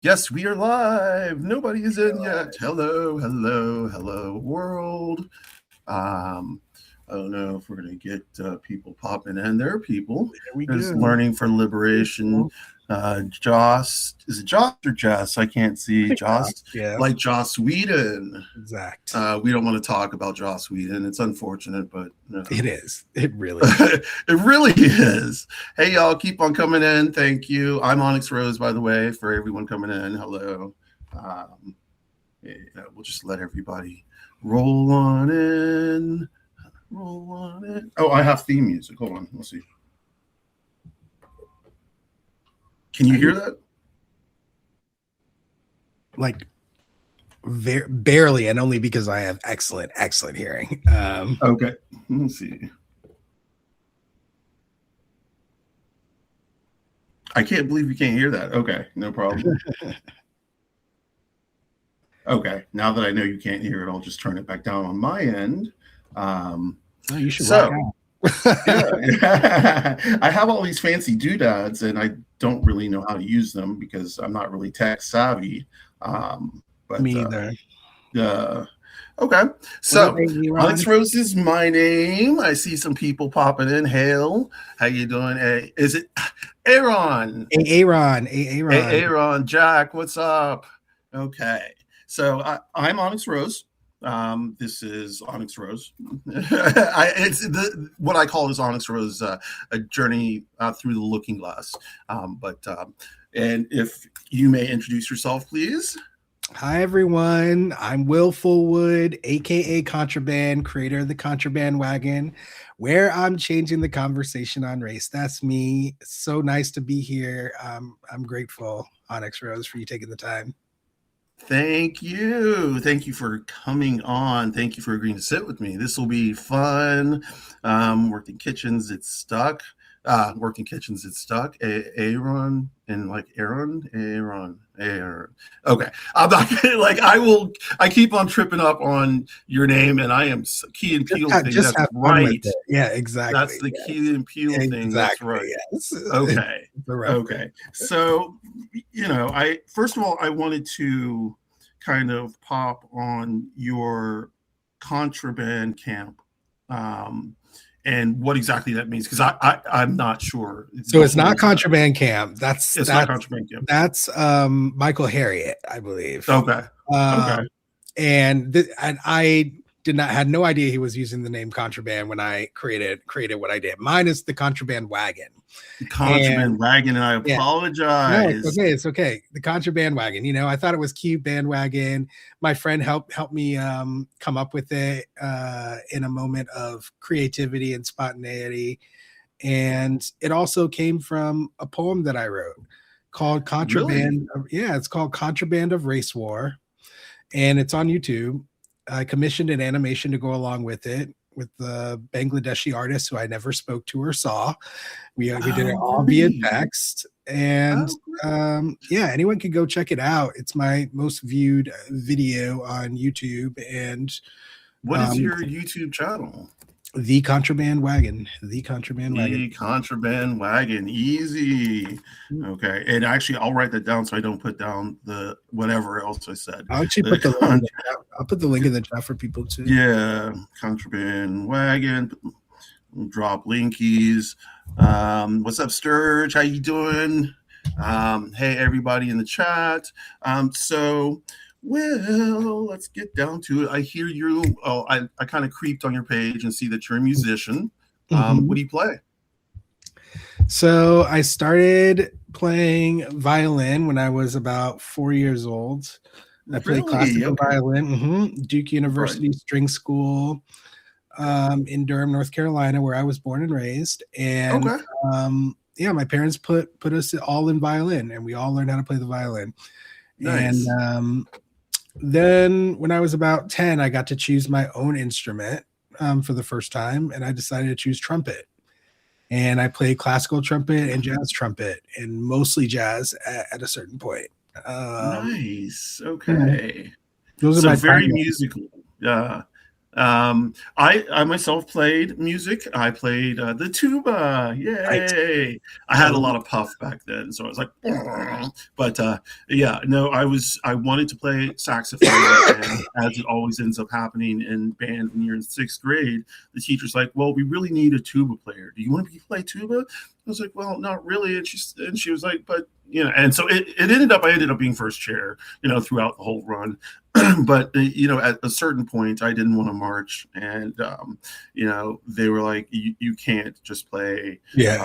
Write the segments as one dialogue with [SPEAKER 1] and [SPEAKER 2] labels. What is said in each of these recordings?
[SPEAKER 1] Yes, we are live. Nobody is in yet. Hello, hello, hello, world. Um, I don't know if we're gonna get people popping in. There are people.
[SPEAKER 2] There we
[SPEAKER 1] There's
[SPEAKER 2] go.
[SPEAKER 1] Learning for Liberation. Joss, is it Joss or Jess? I can't
[SPEAKER 2] I
[SPEAKER 1] see.
[SPEAKER 2] think
[SPEAKER 1] Joss,
[SPEAKER 2] yeah,
[SPEAKER 1] like Joss Whedon.
[SPEAKER 2] exact.
[SPEAKER 1] We don't want to talk about Joss Whedon. It's unfortunate, but
[SPEAKER 2] It is. It really is.
[SPEAKER 1] it really is. Hey, y'all, keep on coming in. Thank you. I'm OnyxRose, by the way, for everyone coming in. Hello. Yeah, we'll just let everybody roll on in. Roll on in. Oh, I have theme music. Hold on. Let's see. Can you hear that?
[SPEAKER 2] Like barely, and only because I have excellent hearing.
[SPEAKER 1] Okay. Let's see. I can't believe you can't hear that. Okay, no problem. Okay, now that I know you can't hear it, I'll just turn it back down on my end.
[SPEAKER 2] You should rock out.
[SPEAKER 1] Yeah. I have all these fancy doodads, and I don't really know how to use them because I'm not really tech savvy. But
[SPEAKER 2] Me either.
[SPEAKER 1] Okay, so OnyxRose is my name. I see some people popping in. Hail, how you doing? Hey, is it Aaron?
[SPEAKER 2] Aaron.
[SPEAKER 1] Jack, what's up? Okay, so I'm OnyxRose. This is OnyxRose. It's what I call is OnyxRose, a journey through the looking glass. And if you may introduce yourself, please.
[SPEAKER 2] Hi, everyone. I'm Will Fullwood, aka Contraband, creator of the Contraband Wagon, where I'm changing the conversation on race. That's me. So nice to be here. I'm grateful, OnyxRose, for you taking the time.
[SPEAKER 1] Thank you. Thank you for coming on. Thank you for agreeing to sit with me. This will be fun. Worked in kitchens, it's stuck. Aaron and like Aaron. Okay. I'm not like I keep on tripping up on your name, and I am Key and Peele thing. That's right.
[SPEAKER 2] Yeah, exactly.
[SPEAKER 1] That's the Key and Peele thing. That's right.
[SPEAKER 2] Yes.
[SPEAKER 1] Okay. Okay. So, first of all, I wanted to kind of pop on your contraband camp. And what exactly that means, because I'm not sure.
[SPEAKER 2] So it's not contraband camp. That's
[SPEAKER 1] not contraband camp.
[SPEAKER 2] That's Michael Harriet, I believe.
[SPEAKER 1] Okay.
[SPEAKER 2] And I had no idea he was using the name contraband when I created what I did. Mine is the Contraband Wagon.
[SPEAKER 1] And I apologize.
[SPEAKER 2] No, it's okay. The Contraband Wagon. I thought it was cute bandwagon. My friend helped me come up with it in a moment of creativity and spontaneity, and it also came from a poem that I wrote called Contraband.
[SPEAKER 1] Really?
[SPEAKER 2] It's called Contraband of Race War, and it's on YouTube. I commissioned an animation to go along with it, with the Bangladeshi artist who I never spoke to or saw. We did it all via text. And anyone can go check it out. It's my most viewed video on YouTube. And
[SPEAKER 1] what is your YouTube channel?
[SPEAKER 2] The Contraband Wagon. The Contraband
[SPEAKER 1] Wagon. Easy. Okay. And actually, I'll write that down so I don't put down the whatever else I said.
[SPEAKER 2] I'll actually put the link in the chat for people too.
[SPEAKER 1] Yeah. Contraband Wagon. Drop linkies. What's up, Sturge? How you doing? Hey, everybody in the chat. Well, let's get down to it. I hear you. Oh, I kind of creeped on your page and see that you're a musician. What do you play?
[SPEAKER 2] So I started playing violin when I was about 4 years old. I played classical violin, Duke University String School in Durham, North Carolina, where I was born and raised. And my parents put us all in violin, and we all learned how to play the violin. Nice. And then when I was about 10, I got to choose my own instrument for the first time, and I decided to choose trumpet. And I played classical trumpet and jazz trumpet, and mostly jazz at a certain point.
[SPEAKER 1] Nice. Okay. Those are very musical. Yeah. I myself played music. I played the tuba.
[SPEAKER 2] Right.
[SPEAKER 1] Yay! I had a lot of puff back then, so I was like, but yeah, no, I wanted to play saxophone, and as it always ends up happening in band when you're in sixth grade, the teacher's like, well, we really need a tuba player. Do you want to play tuba? I was like, well, not really. And she was like, but and so I ended up being first chair, throughout the whole run. But at a certain point I didn't want to march, and they were like, you can't just play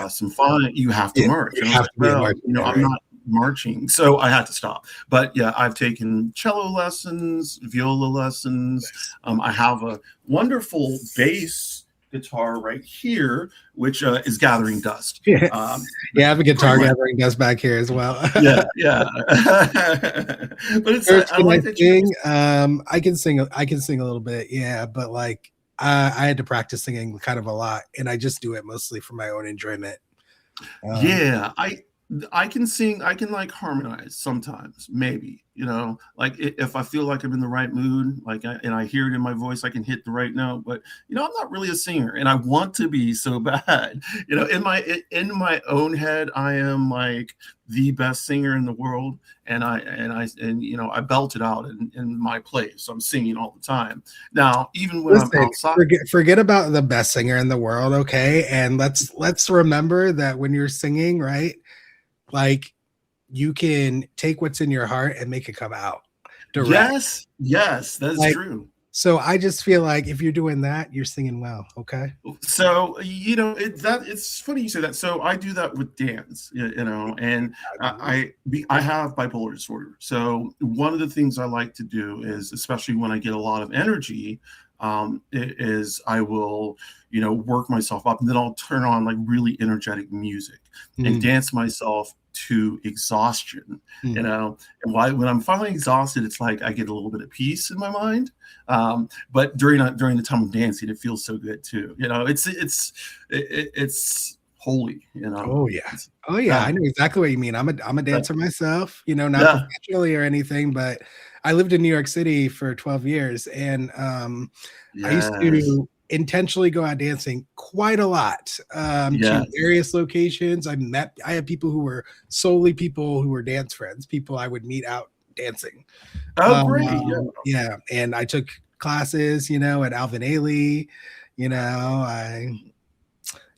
[SPEAKER 1] some fun, you have to march. And I was like, well, I'm not marching, so I had to stop. But yeah, I've taken cello lessons, viola lessons. I have a wonderful bass guitar right here, which is gathering dust.
[SPEAKER 2] I have a guitar gathering dust back here as well.
[SPEAKER 1] yeah. But it's I like that
[SPEAKER 2] sing. I can sing a little bit, but like I had to practice singing kind of a lot, and I just do it mostly for my own enjoyment.
[SPEAKER 1] I can sing. I can like harmonize sometimes, maybe, like if I feel like I'm in the right mood, and I hear it in my voice, I can hit the right note. But I'm not really a singer, and I want to be so bad. In my own head, I am like the best singer in the world, and I belt it out in my place. I'm singing all the time. Now, even when I'm outside,
[SPEAKER 2] forget about the best singer in the world, okay? And let's remember that when you're singing, right? Like, you can take what's in your heart and make it come out direct.
[SPEAKER 1] Yes, that's true.
[SPEAKER 2] So I just feel like if you're doing that, you're singing well. Okay.
[SPEAKER 1] So it's funny you say that. So I do that with dance, and I have bipolar disorder. So one of the things I like to do is, especially when I get a lot of energy, is I will work myself up, and then I'll turn on like really energetic music and dance myself to exhaustion. And when I'm finally exhausted, it's like I get a little bit of peace in my mind. But during the time of dancing, it feels so good too. It's holy.
[SPEAKER 2] Oh yeah, I know exactly what you mean. I'm a dancer myself. Not professionally or anything, but I lived in New York City for 12 years, and I used to intentionally go out dancing quite a lot to various locations. I had people who were solely people who were dance friends, people I would meet out dancing.
[SPEAKER 1] Oh, great.
[SPEAKER 2] And I took classes, at Alvin Ailey.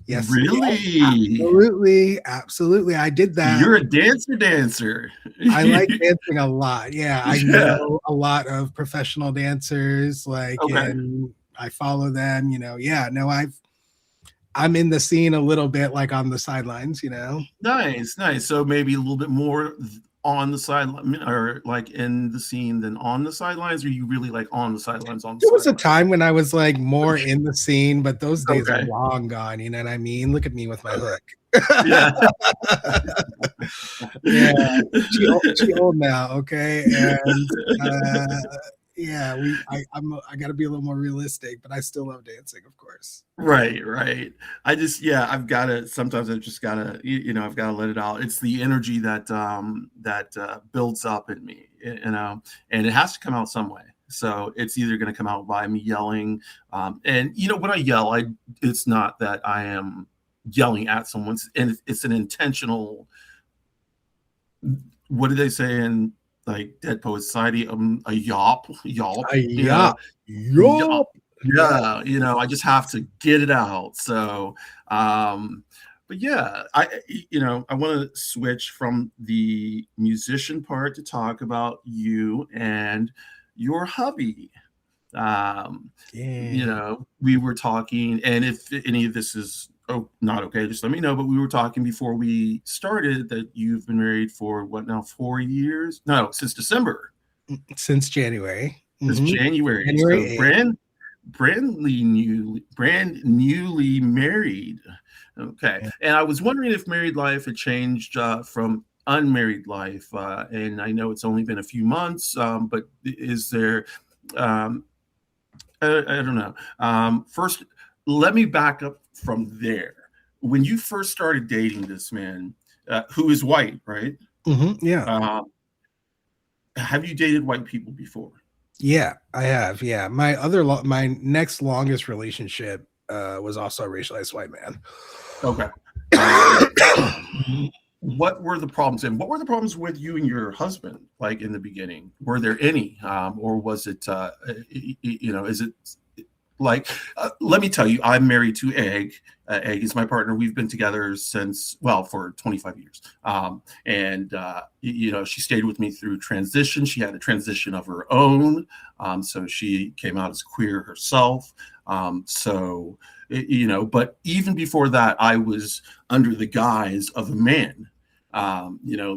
[SPEAKER 2] Yes.
[SPEAKER 1] Really?
[SPEAKER 2] Absolutely. I did that.
[SPEAKER 1] You're a dancer.
[SPEAKER 2] I like dancing a lot. Yeah. I know a lot of professional dancers, and I follow them, I'm in the scene a little bit, like on the sidelines,
[SPEAKER 1] Nice. So maybe a little bit more on the sideline, or like in the scene than on the sidelines? Or you really like on the sidelines?
[SPEAKER 2] There was a time when I was like more in the scene, but those days are long gone. You know what I mean? Look at me with my hook. She old now, okay? And I got to be a little more realistic, but I still love dancing, of course.
[SPEAKER 1] Right. I've got to, sometimes I've just got to, I've got to let it out. It's the energy that builds up in me, and it has to come out some way. So it's either going to come out by me yelling, and when I yell, it's not that I am yelling at someone, and it's an intentional, what do they say in like Dead Poet Society? A yawp. Yeah, I just have to get it out. So, but yeah, I want to switch from the musician part to talk about you and your hubby. We were talking, and if any of this is not okay, just let me know. But we were talking before we started that you've been married for what now, 4 years? No, since December.
[SPEAKER 2] Since January.
[SPEAKER 1] Since January. So brand newly married. Okay. Yeah. And I was wondering if married life had changed from unmarried life. And I know it's only been a few months, but is there, I don't know. First, let me back up from there. When you first started dating this man, who is white, right?
[SPEAKER 2] Mm-hmm, yeah.
[SPEAKER 1] Have you dated white people before?
[SPEAKER 2] Yeah, I have. Yeah. My next longest relationship was also a racialized white man.
[SPEAKER 1] Okay. What were the problems, and what were the problems with you and your husband like in the beginning? Were there any, or was it, is it like, let me tell you, I'm married to Egg. Egg is my partner. We've been together since, well, for 25 years. And, she stayed with me through transition. She had a transition of her own. So she came out as queer herself. But even before that, I was under the guise of a man.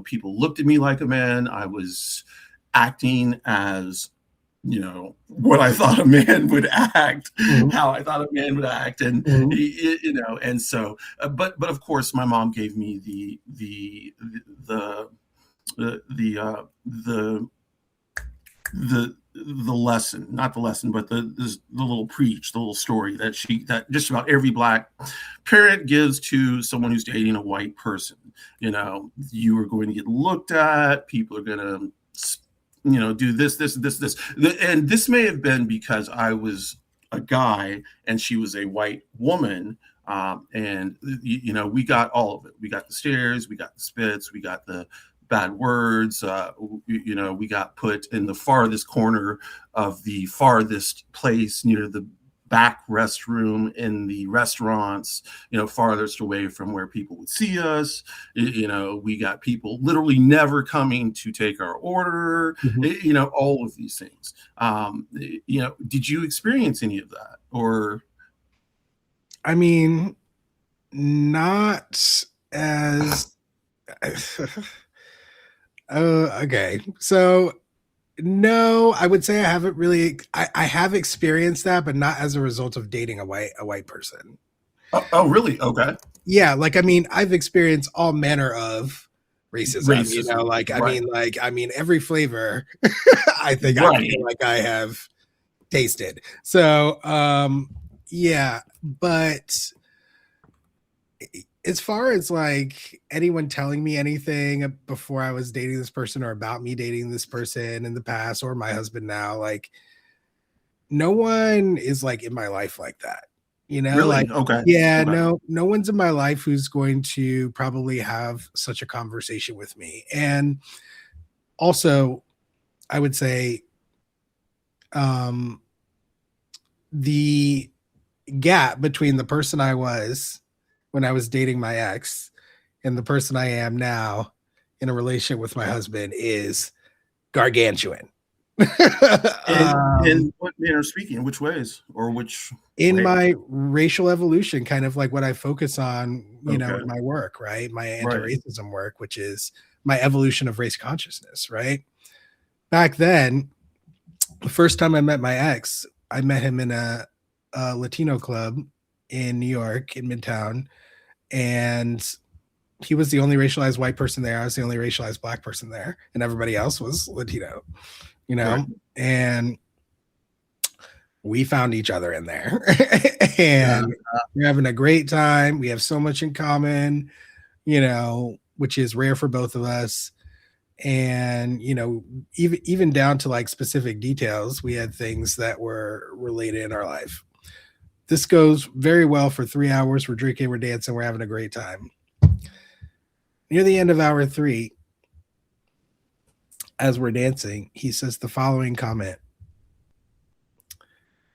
[SPEAKER 1] People looked at me like a man. I was acting as what I thought a man would act, how I thought a man would act, and and so, but of course, my mom gave me the lesson, not the lesson, but the little preach, the little story that just about every Black parent gives to someone who's dating a white person. You are going to get looked at. People are going to do this, and this may have been because I was a guy and she was a white woman. And we got all of it. We got the stares, we got the spits, we got the bad words. We got put in the farthest corner of the farthest place near the back restroom in the restaurants, farthest away from where people would see us. We got people literally never coming to take our order, all of these things. Did you experience any of that? Or,
[SPEAKER 2] I mean, not as okay. So no, I would say I haven't really. I have experienced that, but not as a result of dating a white person.
[SPEAKER 1] Oh, really? Okay.
[SPEAKER 2] Yeah, I've experienced all manner of racism. I mean, every flavor. I think I feel like I have tasted. So, yeah, but as far as like anyone telling me anything before I was dating this person or about me dating this person in the past or my husband now, like no one is like in my life like that,
[SPEAKER 1] Really?
[SPEAKER 2] like,
[SPEAKER 1] okay.
[SPEAKER 2] Yeah,
[SPEAKER 1] okay.
[SPEAKER 2] no one's in my life who's going to probably have such a conversation with me. And also I would say, the gap between the person I was when I was dating my ex and the person I am now in a relationship with my husband is gargantuan.
[SPEAKER 1] In what manner of speaking? Which ways? Or which
[SPEAKER 2] in
[SPEAKER 1] way?
[SPEAKER 2] my racial evolution, kind of like what I focus on, in my work, right? My anti-racism work, which is my evolution of race consciousness, right? Back then, the first time I met my ex, I met him in a Latino club in New York, in Midtown, and he was the only racialized white person there. I was the only racialized Black person there, and everybody else was Latino, and we found each other in there and we're having a great time. We have so much in common, which is rare for both of us. And, even down to like specific details, we had things that were related in our life. This goes very well for 3 hours. We're drinking, we're dancing, we're having a great time. Near the end of hour 3, as we're dancing, he says the following comment: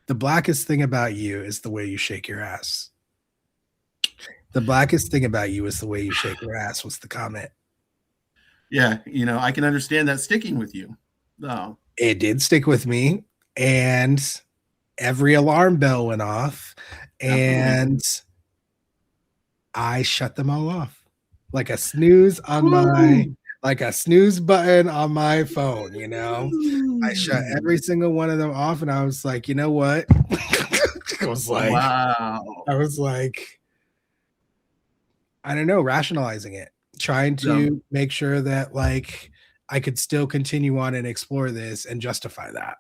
[SPEAKER 2] "The blackest thing about you is the way you shake your ass." The blackest thing about you is the way you shake your ass was the comment.
[SPEAKER 1] Yeah, I can understand that sticking with you. No.
[SPEAKER 2] It did stick with me, and every alarm bell went off, and I shut them all off like a snooze on like a snooze button on my phone. I shut every single one of them off, and I was like, you know what? I was like,
[SPEAKER 1] wow.
[SPEAKER 2] I was like, I don't know, rationalizing it, trying to make sure that like I could still continue on and explore this and justify that.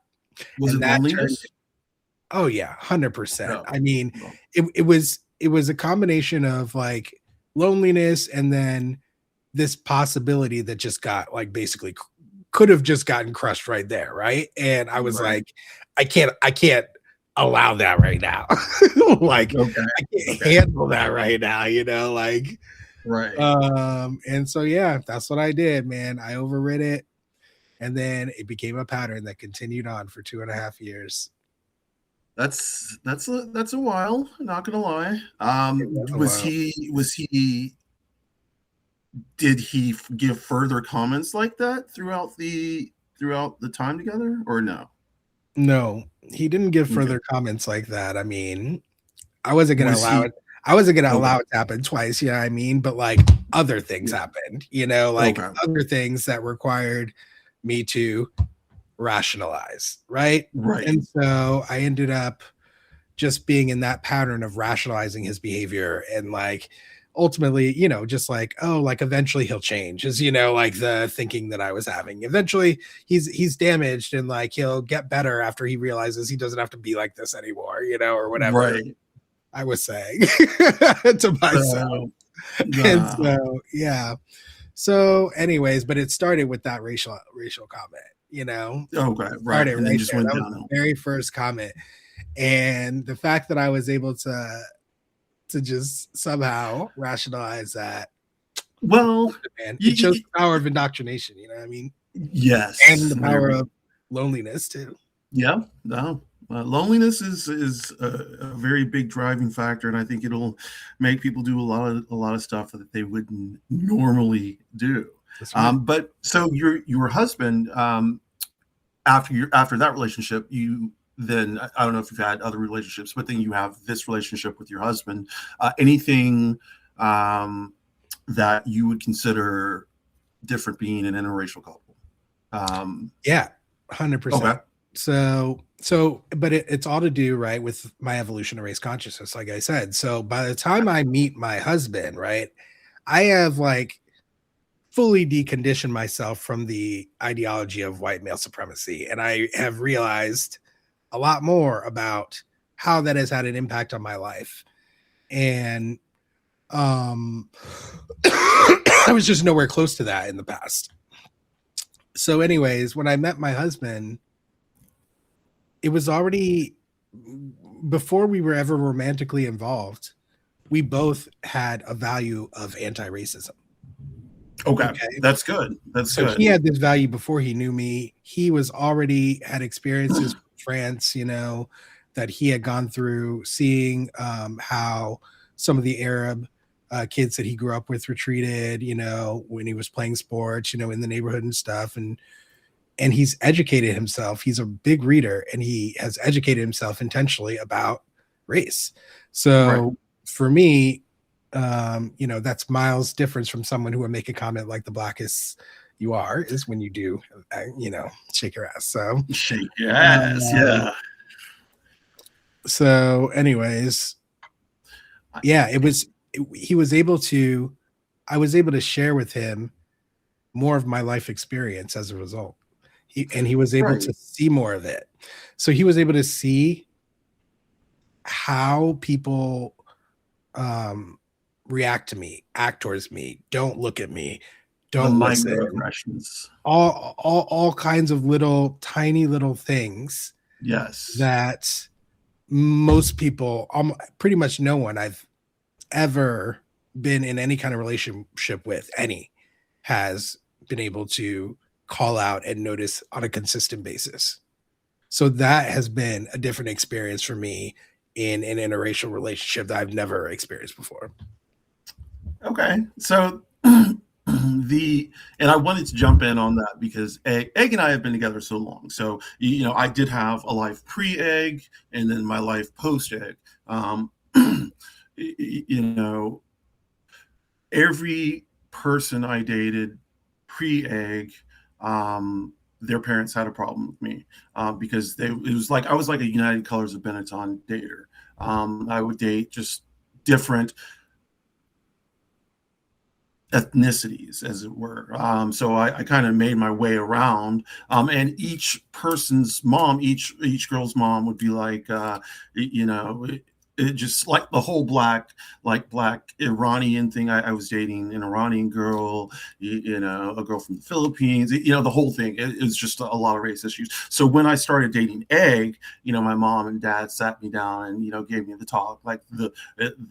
[SPEAKER 1] Was
[SPEAKER 2] and
[SPEAKER 1] it
[SPEAKER 2] that
[SPEAKER 1] loneliness?
[SPEAKER 2] Oh yeah, 100%. I mean, it was a combination of like loneliness and then this possibility that just got like basically could have just gotten crushed right there, right? And I was
[SPEAKER 1] Right.
[SPEAKER 2] like, I can't allow that right now. Like,
[SPEAKER 1] Okay.
[SPEAKER 2] I can't
[SPEAKER 1] Okay.
[SPEAKER 2] handle that right now, like.
[SPEAKER 1] Right.
[SPEAKER 2] And so yeah, that's what I did, man. I overrid it, and then it became a pattern that continued on for 2.5 years.
[SPEAKER 1] That's a while. Not gonna lie.
[SPEAKER 2] It was a
[SPEAKER 1] Was
[SPEAKER 2] while.
[SPEAKER 1] he? Did he give further comments like that throughout the time together, or no?
[SPEAKER 2] No, he didn't give
[SPEAKER 1] Okay.
[SPEAKER 2] further comments like that. I mean, I wasn't gonna
[SPEAKER 1] Was
[SPEAKER 2] allow
[SPEAKER 1] he?
[SPEAKER 2] it. I wasn't gonna
[SPEAKER 1] Okay.
[SPEAKER 2] allow it to happen twice, you know what I mean? But like other things
[SPEAKER 1] Yeah.
[SPEAKER 2] happened, like
[SPEAKER 1] Okay.
[SPEAKER 2] other things that required me to rationalize, right?
[SPEAKER 1] Right.
[SPEAKER 2] And so I ended up just being in that pattern of rationalizing his behavior and like ultimately, just like, oh, like eventually he'll change is, like the thinking that I was having. Eventually he's damaged and like he'll get better after he realizes he doesn't have to be like this anymore, or whatever
[SPEAKER 1] Right.
[SPEAKER 2] I was saying to myself.
[SPEAKER 1] So,
[SPEAKER 2] And
[SPEAKER 1] uh,
[SPEAKER 2] so, yeah. So, anyways, but it started with that racial comment,
[SPEAKER 1] okay.
[SPEAKER 2] It
[SPEAKER 1] Right.
[SPEAKER 2] started
[SPEAKER 1] And then
[SPEAKER 2] right
[SPEAKER 1] just
[SPEAKER 2] there.
[SPEAKER 1] went
[SPEAKER 2] That was
[SPEAKER 1] downhill.
[SPEAKER 2] the very first comment. And the fact that I was able to just somehow rationalize that,
[SPEAKER 1] Well,
[SPEAKER 2] man, it shows
[SPEAKER 1] y-
[SPEAKER 2] the power of indoctrination, you know what I mean? And
[SPEAKER 1] yes.
[SPEAKER 2] the
[SPEAKER 1] There
[SPEAKER 2] power
[SPEAKER 1] we
[SPEAKER 2] of loneliness too.
[SPEAKER 1] Yeah, no. Loneliness is a very big driving factor, and I think it'll make people do a lot of stuff that they wouldn't normally do.
[SPEAKER 2] That's right.
[SPEAKER 1] But so your husband, after that relationship, you then I don't know if you've had other relationships, but then you have this relationship with your husband. Anything that you would consider different being an interracial couple?
[SPEAKER 2] Yeah, 100%.
[SPEAKER 1] Okay,
[SPEAKER 2] But it's all to do, right, with my evolution of race consciousness, like I said. So by the time I meet my husband, right, I have like fully deconditioned myself from the ideology of white male supremacy. And I have realized a lot more about how that has had an impact on my life. And um I was just nowhere close to that in the past. So, anyways, when I met my husband, it was already before we were ever romantically involved. We both had a value of anti-racism.
[SPEAKER 1] okay,
[SPEAKER 2] Okay.
[SPEAKER 1] that's good. That's
[SPEAKER 2] So he
[SPEAKER 1] good.
[SPEAKER 2] had this value before he knew me. He was already had experiences with France, that he had gone through, seeing how some of the Arab kids that he grew up with were treated, when he was playing sports, in the neighborhood and stuff. And he's educated himself. He's a big reader, and he has educated himself intentionally about race.
[SPEAKER 1] Right.
[SPEAKER 2] So for me, that's miles difference from someone who would make a comment like the blackest you are is when you do, shake your ass. So,
[SPEAKER 1] Shake your ass.
[SPEAKER 2] um,
[SPEAKER 1] Yeah.
[SPEAKER 2] so anyways, yeah, he was able to, I was able to share with him more of my life experience as a result. He was able
[SPEAKER 1] Right.
[SPEAKER 2] to see more of it. So he was able to see how people react to me, act towards me, don't look at me,
[SPEAKER 1] The
[SPEAKER 2] don't listen,
[SPEAKER 1] microaggressions.
[SPEAKER 2] all kinds of little tiny little things
[SPEAKER 1] Yes.
[SPEAKER 2] that most people, pretty much no one I've ever been in any kind of relationship with, has been able to call out and notice on a consistent basis. So that has been a different experience for me in an interracial relationship that I've never experienced before.
[SPEAKER 1] Okay. So and I wanted to jump in on that because Egg and I have been together so long. So I did have a life pre-Egg and then my life post-Egg. You know, every person I dated pre-Egg, their parents had a problem with me because it was like I was like a United Colors of Benetton dater. I would date just different ethnicities, as it were. So I kind of made my way around, and each person's mom, each girl's mom would be like, you know, it just like the whole black Iranian thing. I was dating an Iranian girl, a girl from the Philippines, the whole thing. It's just a lot of race issues. So when I started dating Egg, my mom and dad sat me down and, gave me the talk, like the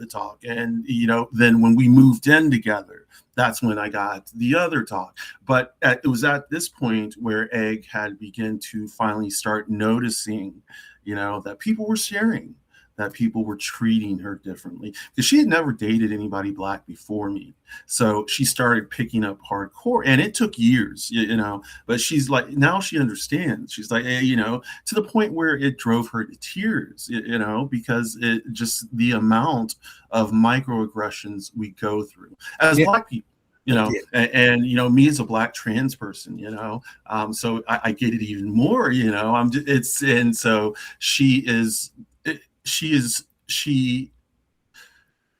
[SPEAKER 1] talk. And, then when we moved in together, that's when I got the other talk. But it was at this point where Egg had begun to finally start noticing, that people were sharing, that people were treating her differently, because she had never dated anybody Black before me. So she started picking up hardcore, and it took years, but she's like, now she understands. She's like, hey, to the point where it drove her to tears, because it just the amount of microaggressions we go through as Black people. And me as a Black trans person, so I get it even more, and so she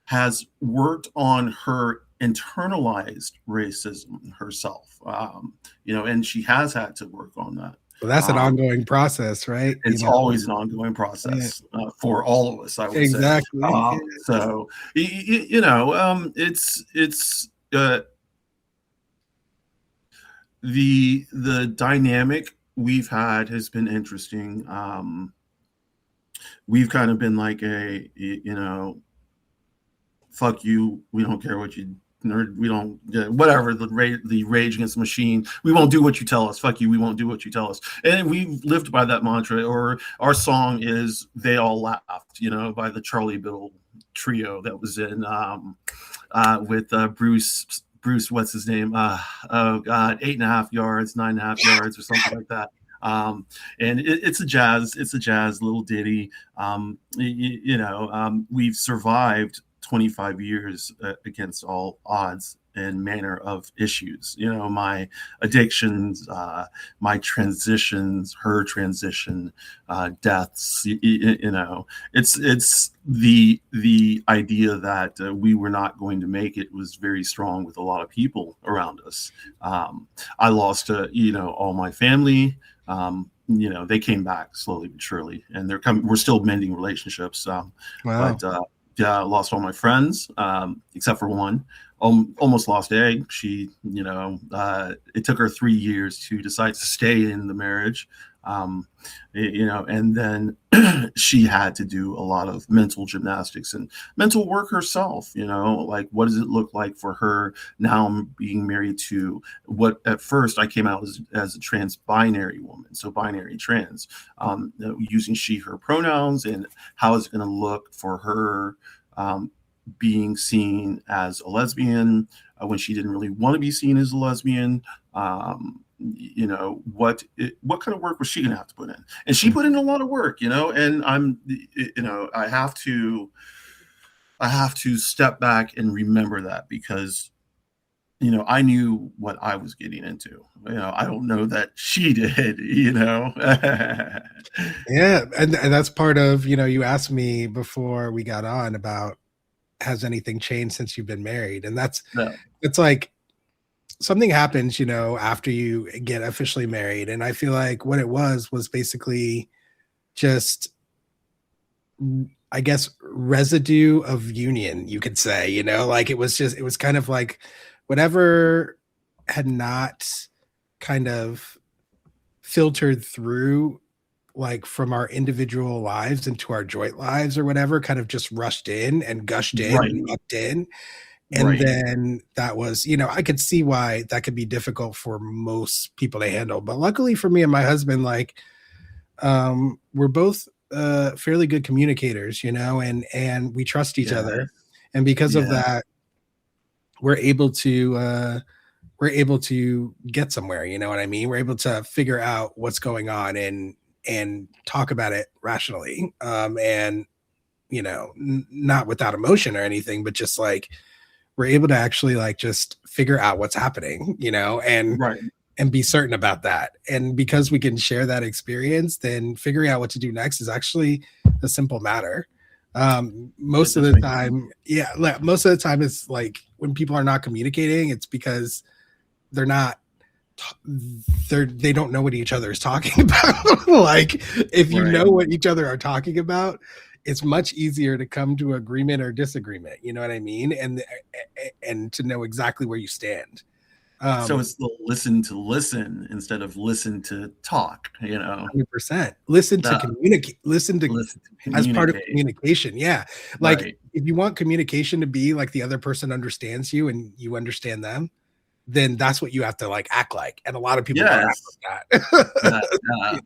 [SPEAKER 1] has worked on her internalized racism herself, and she has had to work on that.
[SPEAKER 2] Well, that's an ongoing process, right?
[SPEAKER 1] It's always an ongoing process for all of us, I would say.
[SPEAKER 2] Exactly.
[SPEAKER 1] So, it's the dynamic we've had has been interesting. We've kind of been like fuck you, we don't care what you nerd, we don't, whatever, the Rage Against the Machine, we won't do what you tell us, fuck you, we won't do what you tell us. And we've lived by that mantra. Or our song is They All Laughed, by the Charlie Biddle trio that was in with Bruce, what's his name? Oh God, 8.5 yards, 9.5 yards, or something like that. And it's a jazz little ditty. We've survived 25 years against all odds and manner of issues. My addictions, my transitions, her transition, deaths. It's the idea that we were not going to make it was very strong with a lot of people around us. I lost, all my family. They came back slowly but surely, and we're still mending relationships. Wow. But lost all my friends, except for one. Almost lost Egg. She, it took her 3 years to decide to stay in the marriage. And then she had to do a lot of mental gymnastics and mental work herself, like what does it look like for her now being married to what at first I came out as a trans binary woman, so binary trans, using she, her pronouns, and how is it going to look for her being seen as a lesbian when she didn't really want to be seen as a lesbian. What kind of work was she gonna have to put in? And she put in a lot of work, and I have to step back and remember that, because I knew what I was getting into. I don't know that she did.
[SPEAKER 2] Yeah, and that's part of, you asked me before we got on about, has anything changed since you've been married? And it's like something happens, after you get officially married. And I feel like what it was basically just, I guess, residue of union, you could say, like it was kind of like whatever had not kind of filtered through, like from our individual lives into our joint lives or whatever, kind of just rushed in and gushed in and mucked in. And then that was, I could see why that could be difficult for most people to handle. But luckily for me and my husband, like, we're both fairly good communicators, and we trust each other. And because of that, we're able to get somewhere, you know what I mean? We're able to figure out what's going on and talk about it rationally. And, not without emotion or anything, but just like, we're able to actually like just figure out what's happening, and be certain about that. And because we can share that experience, then figuring out what to do next is actually a simple matter. Most of the time it's like when people are not communicating, it's because they don't know what each other is talking about. Like if you know what each other are talking about, it's much easier to come to agreement or disagreement. You know what I mean? And to know exactly where you stand.
[SPEAKER 1] So it's the listen to listen instead of listen to talk,
[SPEAKER 2] 100%. Listen to communicate. Listen to as part of communication. Yeah. Like
[SPEAKER 1] right.
[SPEAKER 2] if you want communication to be like the other person understands you and you understand them, then that's what you have to like act like. And a lot of people don't act like that.
[SPEAKER 1] Yeah.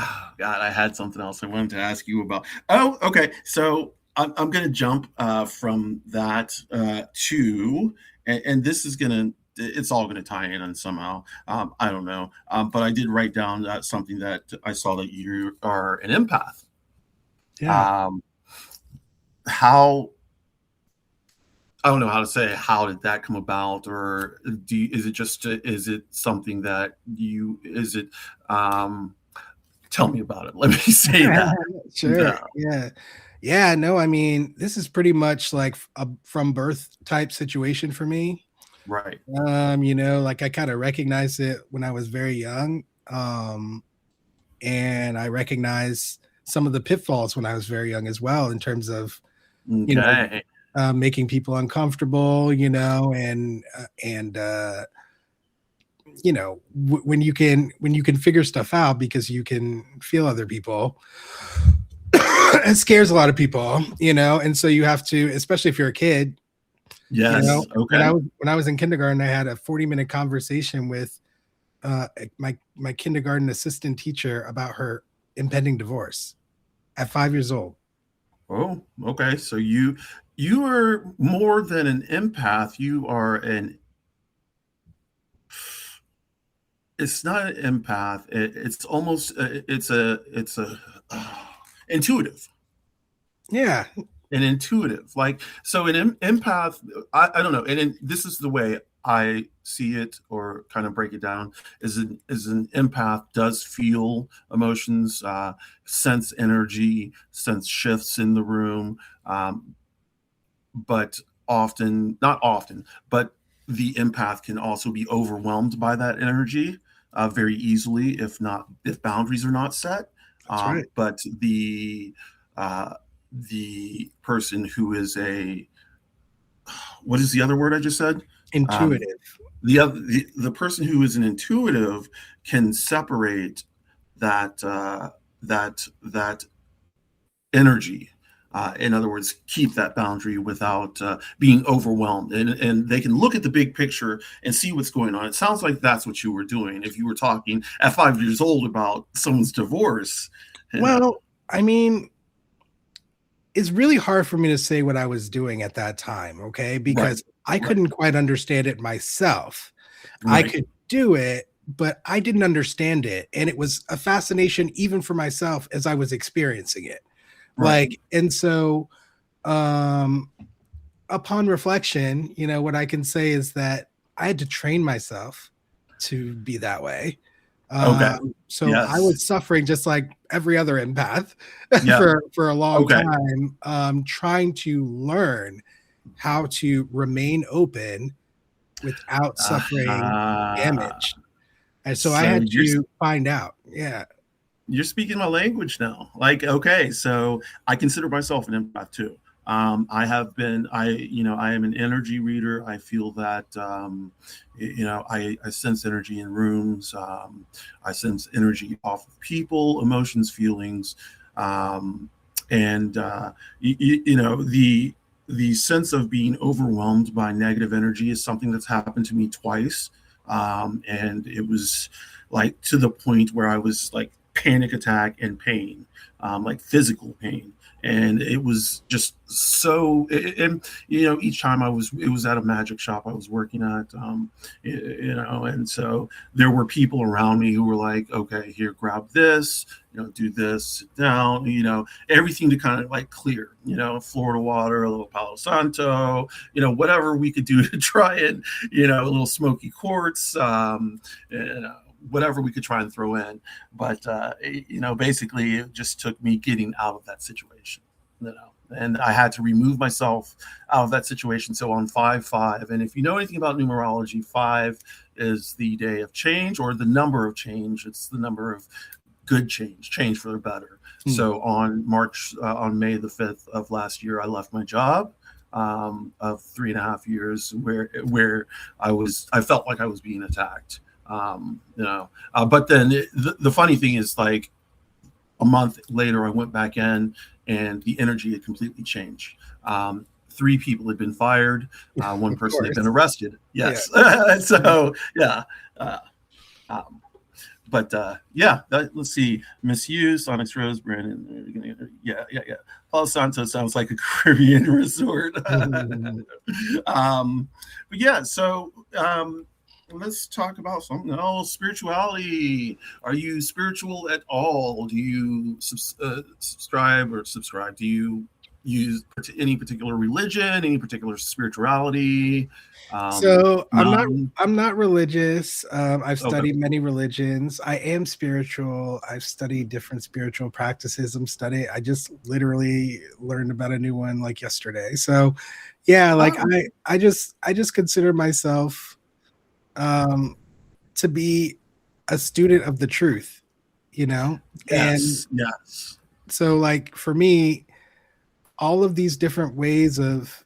[SPEAKER 1] Oh, God, I had something else I wanted to ask you about. Oh, okay. So I'm going to jump from that to, and this is going to, it's all going to tie in somehow. I don't know. But I did write down something that I saw that you are an empath.
[SPEAKER 2] Yeah.
[SPEAKER 1] How, I don't know how to say, how did that come about? Or is it something that tell me about it. Let me say that.
[SPEAKER 2] Sure. Yeah. No, I mean, this is pretty much like a from birth type situation for me.
[SPEAKER 1] Right.
[SPEAKER 2] Like I kind of recognized it when I was very young. And I recognized some of the pitfalls when I was very young as well, in terms of, making people uncomfortable, and when you can figure stuff out because you can feel other people, it scares a lot of people, and so you have to, especially if you're a kid.
[SPEAKER 1] Yes. Okay.
[SPEAKER 2] When I was in kindergarten, I had a 40-minute conversation with my kindergarten assistant teacher about her impending divorce at 5 years old.
[SPEAKER 1] Oh, okay. So you are more than an empath. You are it's not an empath. It's almost it's a intuitive.
[SPEAKER 2] Yeah.
[SPEAKER 1] An intuitive, like, so an empath, I don't know, and this is the way I see it, or kind of break it down, is an empath does feel emotions, sense energy, sense shifts in the room, but not often, but the empath can also be overwhelmed by that energy very easily, if boundaries are not set.
[SPEAKER 2] That's right.
[SPEAKER 1] But the person who is what is the other word I just said?
[SPEAKER 2] Intuitive.
[SPEAKER 1] The person who is an intuitive can separate that energy. In other words, keep that boundary without being overwhelmed, and they can look at the big picture and see what's going on. It sounds like that's what you were doing if you were talking at 5 years old about someone's divorce.
[SPEAKER 2] Well, I mean, it's really hard for me to say what I was doing at that time, okay? Because I couldn't quite understand it myself. Right. I could do it, but I didn't understand it. And it was a fascination even for myself as I was experiencing it. Right. Like, and so upon reflection, what I can say is that I had to train myself to be that way. So yes. I was suffering just like every other empath for a long time, trying to learn how to remain open without suffering damage. And so I had to find out. Yeah.
[SPEAKER 1] You're speaking my language now. Like, okay, so I consider myself an empath too. I am an energy reader. I feel that, I sense energy in rooms. I sense energy off of people, emotions, feelings. The sense of being overwhelmed by negative energy is something that's happened to me twice. And it was like to the point where I was like panic attack and pain, like physical pain. And it was just so, each time it was at a magic shop I was working at, and so there were people around me who were like, okay, here, grab this, do this, sit down, everything to kind of like clear, Florida water, a little Palo Santo, whatever we could do to try and, a little smoky quartz, whatever we could try and throw in. But, basically it just took me getting out of that situation, and I had to remove myself out of that situation. So on 5/5, and if you know anything about numerology, 5 is the day of change, or the number of change. It's the number of good change for the better. So on May the 5th of last year, I left my job of 3.5 years where I felt like I was being attacked. But then the funny thing is, like, a month later, I went back in and the energy had completely changed. 3 people had been fired. One person had been arrested. Yes. Yeah. So, yeah. Let's see. Misuse, OnyxRose, Brandon. Yeah. Palo Santo sounds like a Caribbean resort. Let's talk about something else. Spirituality. Are you spiritual at all? Do you subscribe? Do you use any particular religion, any particular spirituality?
[SPEAKER 2] So I'm not religious. I've studied many religions. I am spiritual. I've studied different spiritual practices. I just literally learned about a new one like yesterday. So yeah, like I just consider myself to be a student of the truth,
[SPEAKER 1] Yes.
[SPEAKER 2] So like for me, all of these different ways of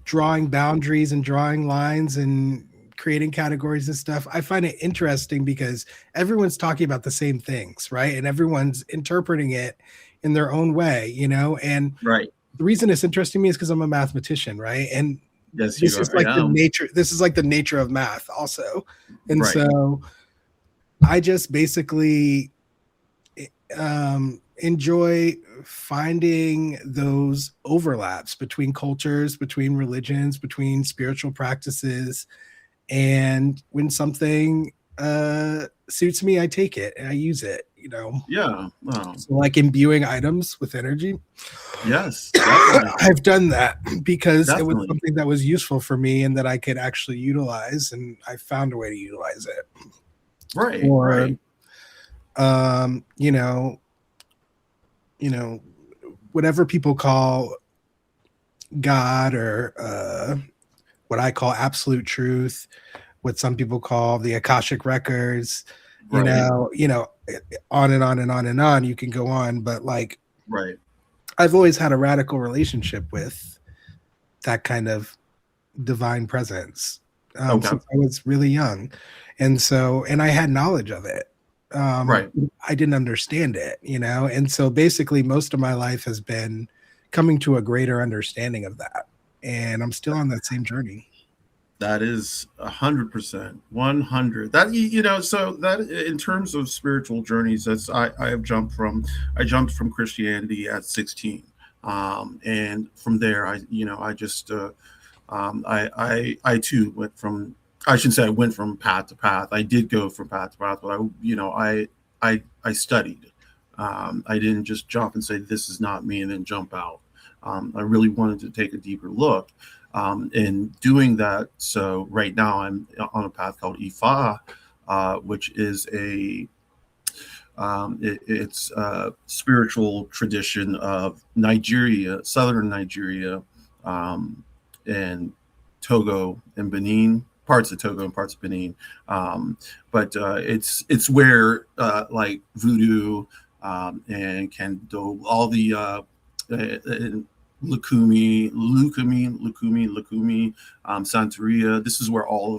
[SPEAKER 2] drawing boundaries and drawing lines and creating categories and stuff, I find it interesting because everyone's talking about the same things, right? And everyone's interpreting it in their own way, and
[SPEAKER 1] right.
[SPEAKER 2] The reason it's interesting to me is because I'm a mathematician, right? And
[SPEAKER 1] yes,
[SPEAKER 2] this is like the nature of math also. And so I just basically enjoy finding those overlaps between cultures, between religions, between spiritual practices. And when something suits me, I take it and I use it,
[SPEAKER 1] Yeah. Wow.
[SPEAKER 2] So like imbuing items with energy.
[SPEAKER 1] Yes.
[SPEAKER 2] I've done that because it was something that was useful for me and that I could actually utilize, and I found a way to utilize it.
[SPEAKER 1] Right.
[SPEAKER 2] Or, whatever people call God, or what I call absolute truth, what some people call the Akashic records, on and on and on and on. You can go on, but like, I've always had a radical relationship with that kind of divine presence since I was really young. And I had knowledge of it. I didn't understand it, and so basically most of my life has been coming to a greater understanding of that. And I'm still on that same journey.
[SPEAKER 1] That is 100%, 100. That, so that in terms of spiritual journeys, I jumped from Christianity at 16. And from there, I too went from, I shouldn't say I went from path to path. I did go from path to path, but I studied. I didn't just jump and say, this is not me, and then jump out. I really wanted to take a deeper look. In doing that, so right now I'm on a path called Ifa, which is it's a spiritual tradition of Nigeria, southern Nigeria, and Togo and Benin, parts of Togo and parts of Benin. But it's where like voodoo and kendo, all the Lukumi, Santeria. This is where all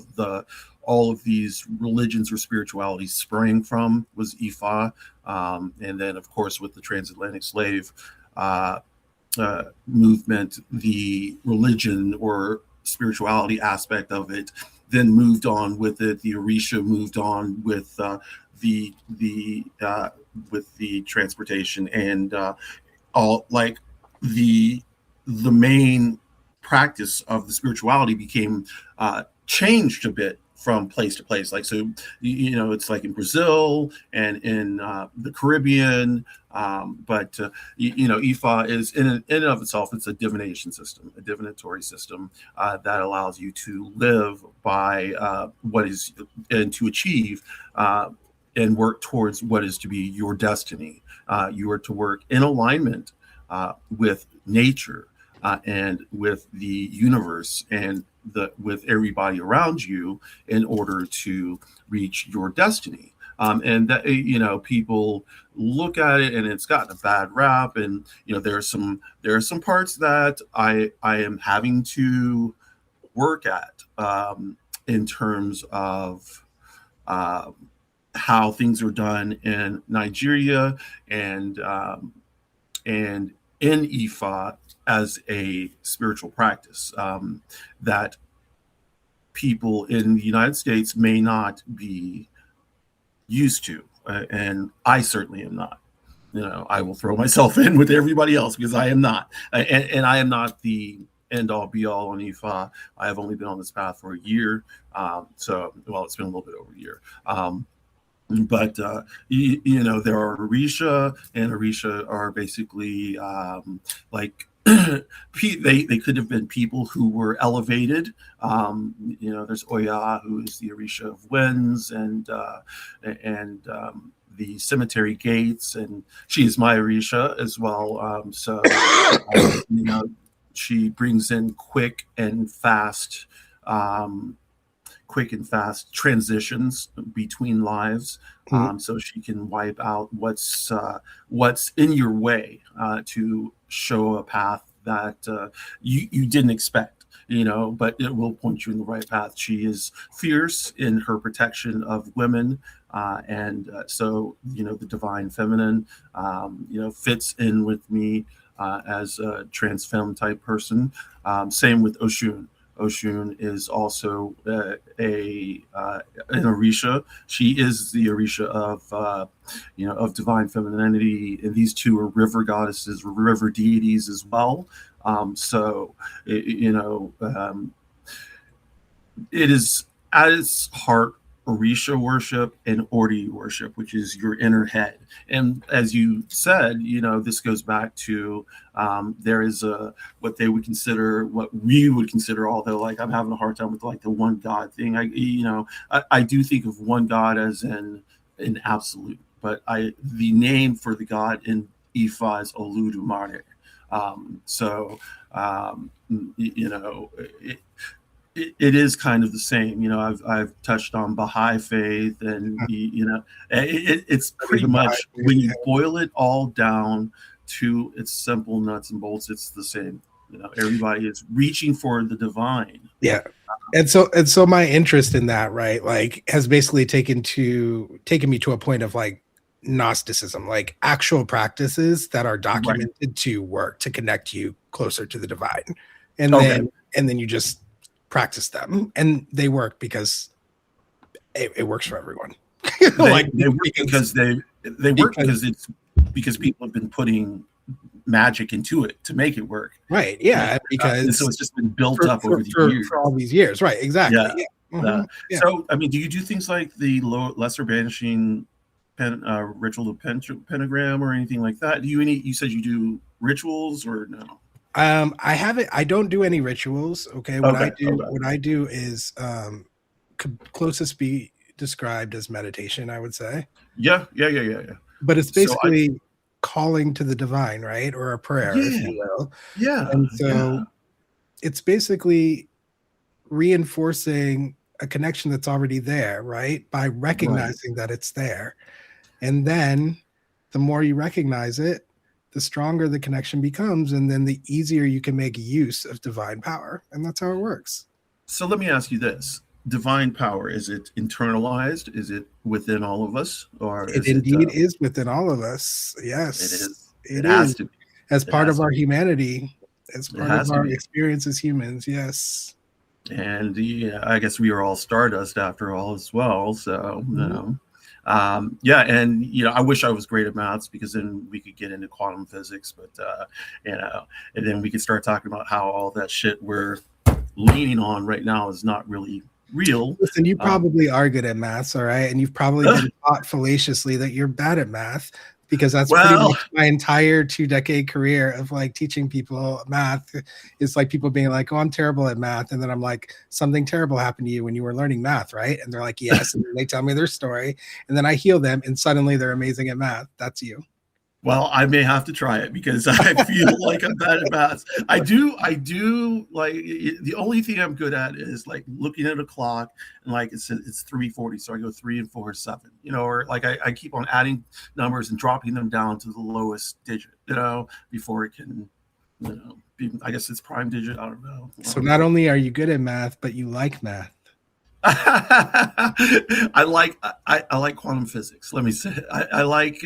[SPEAKER 1] of these religions or spiritualities sprang from, was Ifa. And then, of course, with the transatlantic slave movement, the religion or spirituality aspect of it then moved on with it. The Orisha moved on with the transportation, and all like the main practice of the spirituality became changed a bit from place to place. Like, so, it's like in Brazil and in the Caribbean. But Ifa is in and of itself, it's a divination system, a divinatory system that allows you to live by what is, and to achieve and work towards what is to be your destiny. You are to work in alignment with nature and with the universe and with everybody around you in order to reach your destiny. and that people look at it and it's gotten a bad rap, and there are some parts that I am having to work at, in terms of how things are done in Nigeria and in Ifa as a spiritual practice, that people in the United States may not be used to, and I certainly am not. I will throw myself in with everybody else because I am not, and I am not the end all be all on Ifa. I have only been on this path for a year, so it's been a little bit over a year. But there are Orisha, and Orisha are basically like they could have been people who were elevated. There's Oya, who is the Orisha of winds, and the cemetery gates, and she is my Orisha as well. She brings in quick and fast transitions between lives, so she can wipe out what's in your way, to show a path that you didn't expect, but it will point you in the right path. She is fierce in her protection of women, so the divine feminine fits in with me as a trans femme type person. Same with Oshun. Oshun is also an Orisha. She is the Orisha of divine femininity, and these two are river goddesses, river deities as well. It is at its heart Orisha worship and Ori worship, which is your inner head. And as you said, this goes back to there is what we would consider, although like I'm having a hard time with like the one God thing. I do think of one God as an absolute, but the name for the God in Ifa is Oludumare. It is kind of the same. I've touched on Baha'i faith, and it's pretty much when you boil it all down to its simple nuts and bolts, it's the same. Everybody is reaching for the divine.
[SPEAKER 2] Yeah. And so my interest in that, right, like has basically taken me to a point of like Gnosticism, like actual practices that are documented to work to connect you closer to the divine. And then you just practice them, and they work because it works for everyone.
[SPEAKER 1] They work because people have been putting magic into it to make it work.
[SPEAKER 2] Right. Yeah. Because
[SPEAKER 1] so it's just been built up over the years.
[SPEAKER 2] For all these years. Right. Exactly.
[SPEAKER 1] Yeah. Yeah. So, do you do things like the lesser banishing ritual of pentagram or anything like that? You said you do rituals or no?
[SPEAKER 2] I don't do any rituals. Okay. What I do is could closest be described as meditation, I would say.
[SPEAKER 1] Yeah.
[SPEAKER 2] But it's basically calling to the divine, right? Or a prayer, if you will.
[SPEAKER 1] Yeah.
[SPEAKER 2] And so it's basically reinforcing a connection that's already there, right? By recognizing that it's there. And then the more you recognize it, the stronger the connection becomes, and then the easier you can make use of divine power. And that's how it works.
[SPEAKER 1] So let me ask you this. Divine power, is it internalized? Is it within all of us? Or
[SPEAKER 2] it is within all of us. Yes.
[SPEAKER 1] It is.
[SPEAKER 2] It is. To be. As part of our humanity, as part of our experience as humans, yes.
[SPEAKER 1] And I guess we are all stardust after all as well. So, and I wish I was great at maths, because then we could get into quantum physics, but and then we could start talking about how all that shit we're leaning on right now is not really real.
[SPEAKER 2] Listen, you probably are good at maths, all right, and you've probably been taught fallaciously that you're bad at math, because that's pretty much my entire 2-decade career of like teaching people math. It's like people being like, "Oh, I'm terrible at math," and then I'm like, "Something terrible happened to you when you were learning math, right?" And they're like, "Yes," and then they tell me their story, and then I heal them, and suddenly they're amazing at math. That's you.
[SPEAKER 1] Well, I may have to try it because I feel like I'm bad at math. I do like the only thing I'm good at is like looking at a clock and like it's 3:40, so I go 3 and 4 is 7, or like I keep on adding numbers and dropping them down to the lowest digit, before it can, I guess it's prime digit. I don't know.
[SPEAKER 2] So not only are you good at math, but you like math.
[SPEAKER 1] I like quantum physics. Let me say it. I like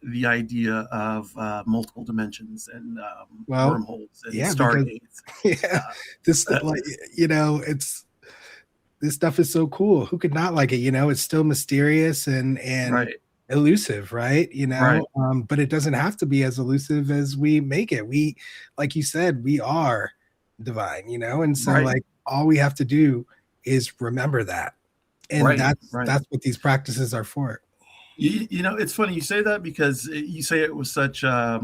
[SPEAKER 1] the idea of multiple dimensions and wormholes and
[SPEAKER 2] yeah,
[SPEAKER 1] stargates.
[SPEAKER 2] Yeah, this this stuff is so cool. Who could not like it? It's still mysterious and
[SPEAKER 1] Right.
[SPEAKER 2] elusive, right?
[SPEAKER 1] Right.
[SPEAKER 2] But it doesn't have to be as elusive as we make it. We, like you said, we are divine, and so
[SPEAKER 1] Right.
[SPEAKER 2] like all we have to do is remember that, and
[SPEAKER 1] Right.
[SPEAKER 2] that's what these practices are for.
[SPEAKER 1] It's funny you say that because you say it was such I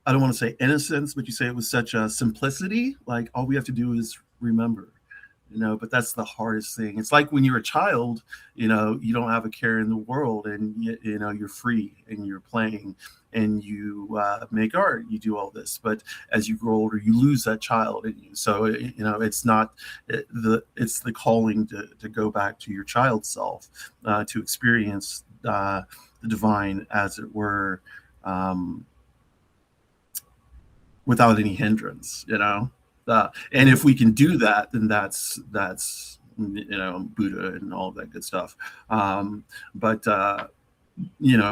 [SPEAKER 1] don't want to say innocence, but you say it was such a simplicity. Like all we have to do is remember, but that's the hardest thing. It's like when you're a child, you don't have a care in the world, and you're free and you're playing and you make art, you do all this. But as you grow older, you lose that child in you. So it's not it's the calling to go back to your child self, to experience the divine, as it were, without any hindrance. And if we can do that, then that's Buddha and all of that good stuff. But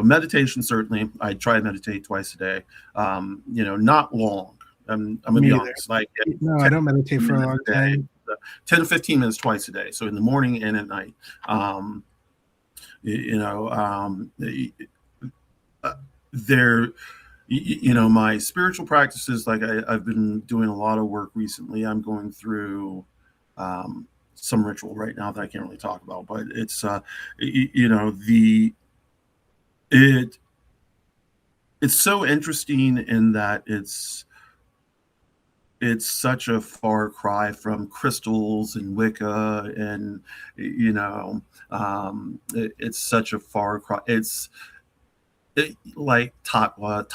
[SPEAKER 1] meditation, certainly I try to meditate twice a day. Not long. I'm gonna be honest. Like
[SPEAKER 2] no, I don't meditate for a long time.
[SPEAKER 1] 10 to 15 minutes twice a day, so in the morning and at night. My spiritual practices, like I've been doing a lot of work recently. I'm going through some ritual right now that I can't really talk about, but it's it's so interesting in that it's such a far cry from crystals and Wicca, and it's such a far cry. It's like tatvas,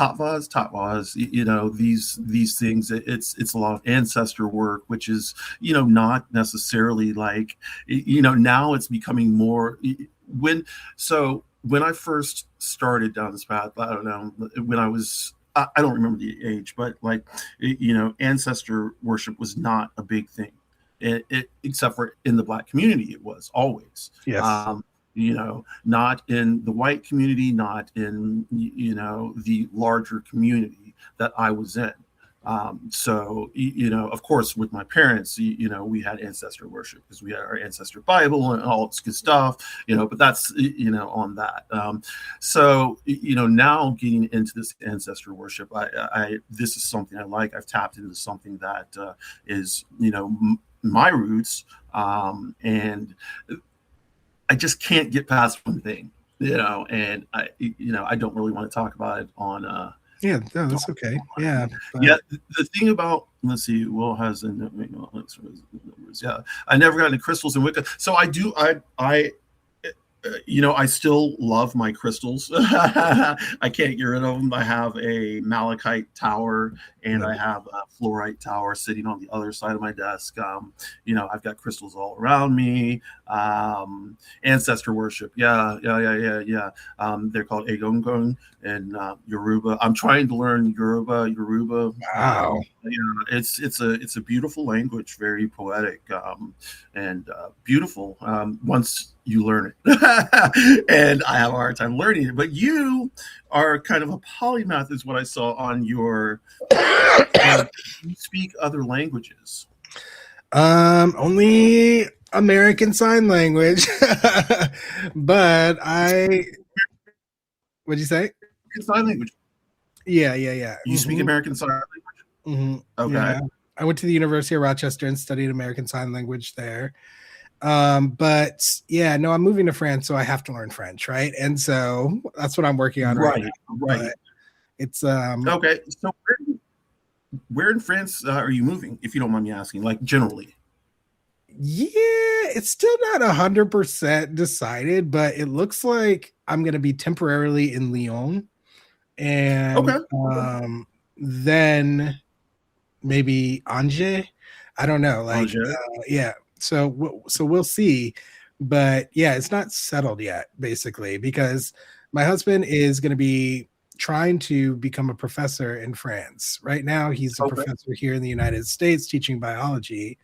[SPEAKER 1] these things. It's a lot of ancestor work, which is not necessarily like now it's becoming more when I first started down this path. I don't know when I don't remember the age, but like ancestor worship was not a big thing, except for in the Black community. It was always.
[SPEAKER 2] Yes.
[SPEAKER 1] Not in the white community, not in the larger community that I was in. So of course, with my parents, we had ancestor worship because we had our ancestor Bible and all this good stuff. But that's on that. So now getting into this ancestor worship, I this is something I like. I've tapped into something that is my roots, and I just can't get past one thing, and I don't really want to talk about it on.
[SPEAKER 2] Yeah, no, that's okay. Yeah,
[SPEAKER 1] but yeah. The thing about, let's see, Will has yeah, I never got into crystals and Wicca, so I do. I still love my crystals. I can't get rid of them. I have a malachite tower and I have a fluorite tower sitting on the other side of my desk. I've got crystals all around me. Ancestor worship. Yeah. They're called Egungun and Yoruba. I'm trying to learn Yoruba.
[SPEAKER 2] Wow.
[SPEAKER 1] It's a beautiful language, very poetic, and beautiful. Once you learn it, and I have a hard time learning it. But you are kind of a polymath, is what I saw on your. You speak other languages.
[SPEAKER 2] Only American Sign Language, but what'd you say?
[SPEAKER 1] Sign language.
[SPEAKER 2] Yeah.
[SPEAKER 1] You speak American Sign Language.
[SPEAKER 2] Mm-hmm.
[SPEAKER 1] Okay.
[SPEAKER 2] Yeah. I went to the University of Rochester and studied American Sign Language there. But yeah, no, I'm moving to France, so I have to learn French, right? And so that's what I'm working on right now.
[SPEAKER 1] Right.
[SPEAKER 2] But it's
[SPEAKER 1] okay. So where in France are you moving, if you don't mind me asking, like generally?
[SPEAKER 2] Yeah, it's still not 100% decided, but it looks like I'm going to be temporarily in Lyon, and
[SPEAKER 1] Okay. Okay.
[SPEAKER 2] then maybe Angers. I don't know. Like,
[SPEAKER 1] Angers.
[SPEAKER 2] yeah. So we'll see, but yeah, it's not settled yet, basically, because my husband is going to be trying to become a professor in France. Right now, he's a
[SPEAKER 1] Okay.
[SPEAKER 2] professor here in the United States teaching biology,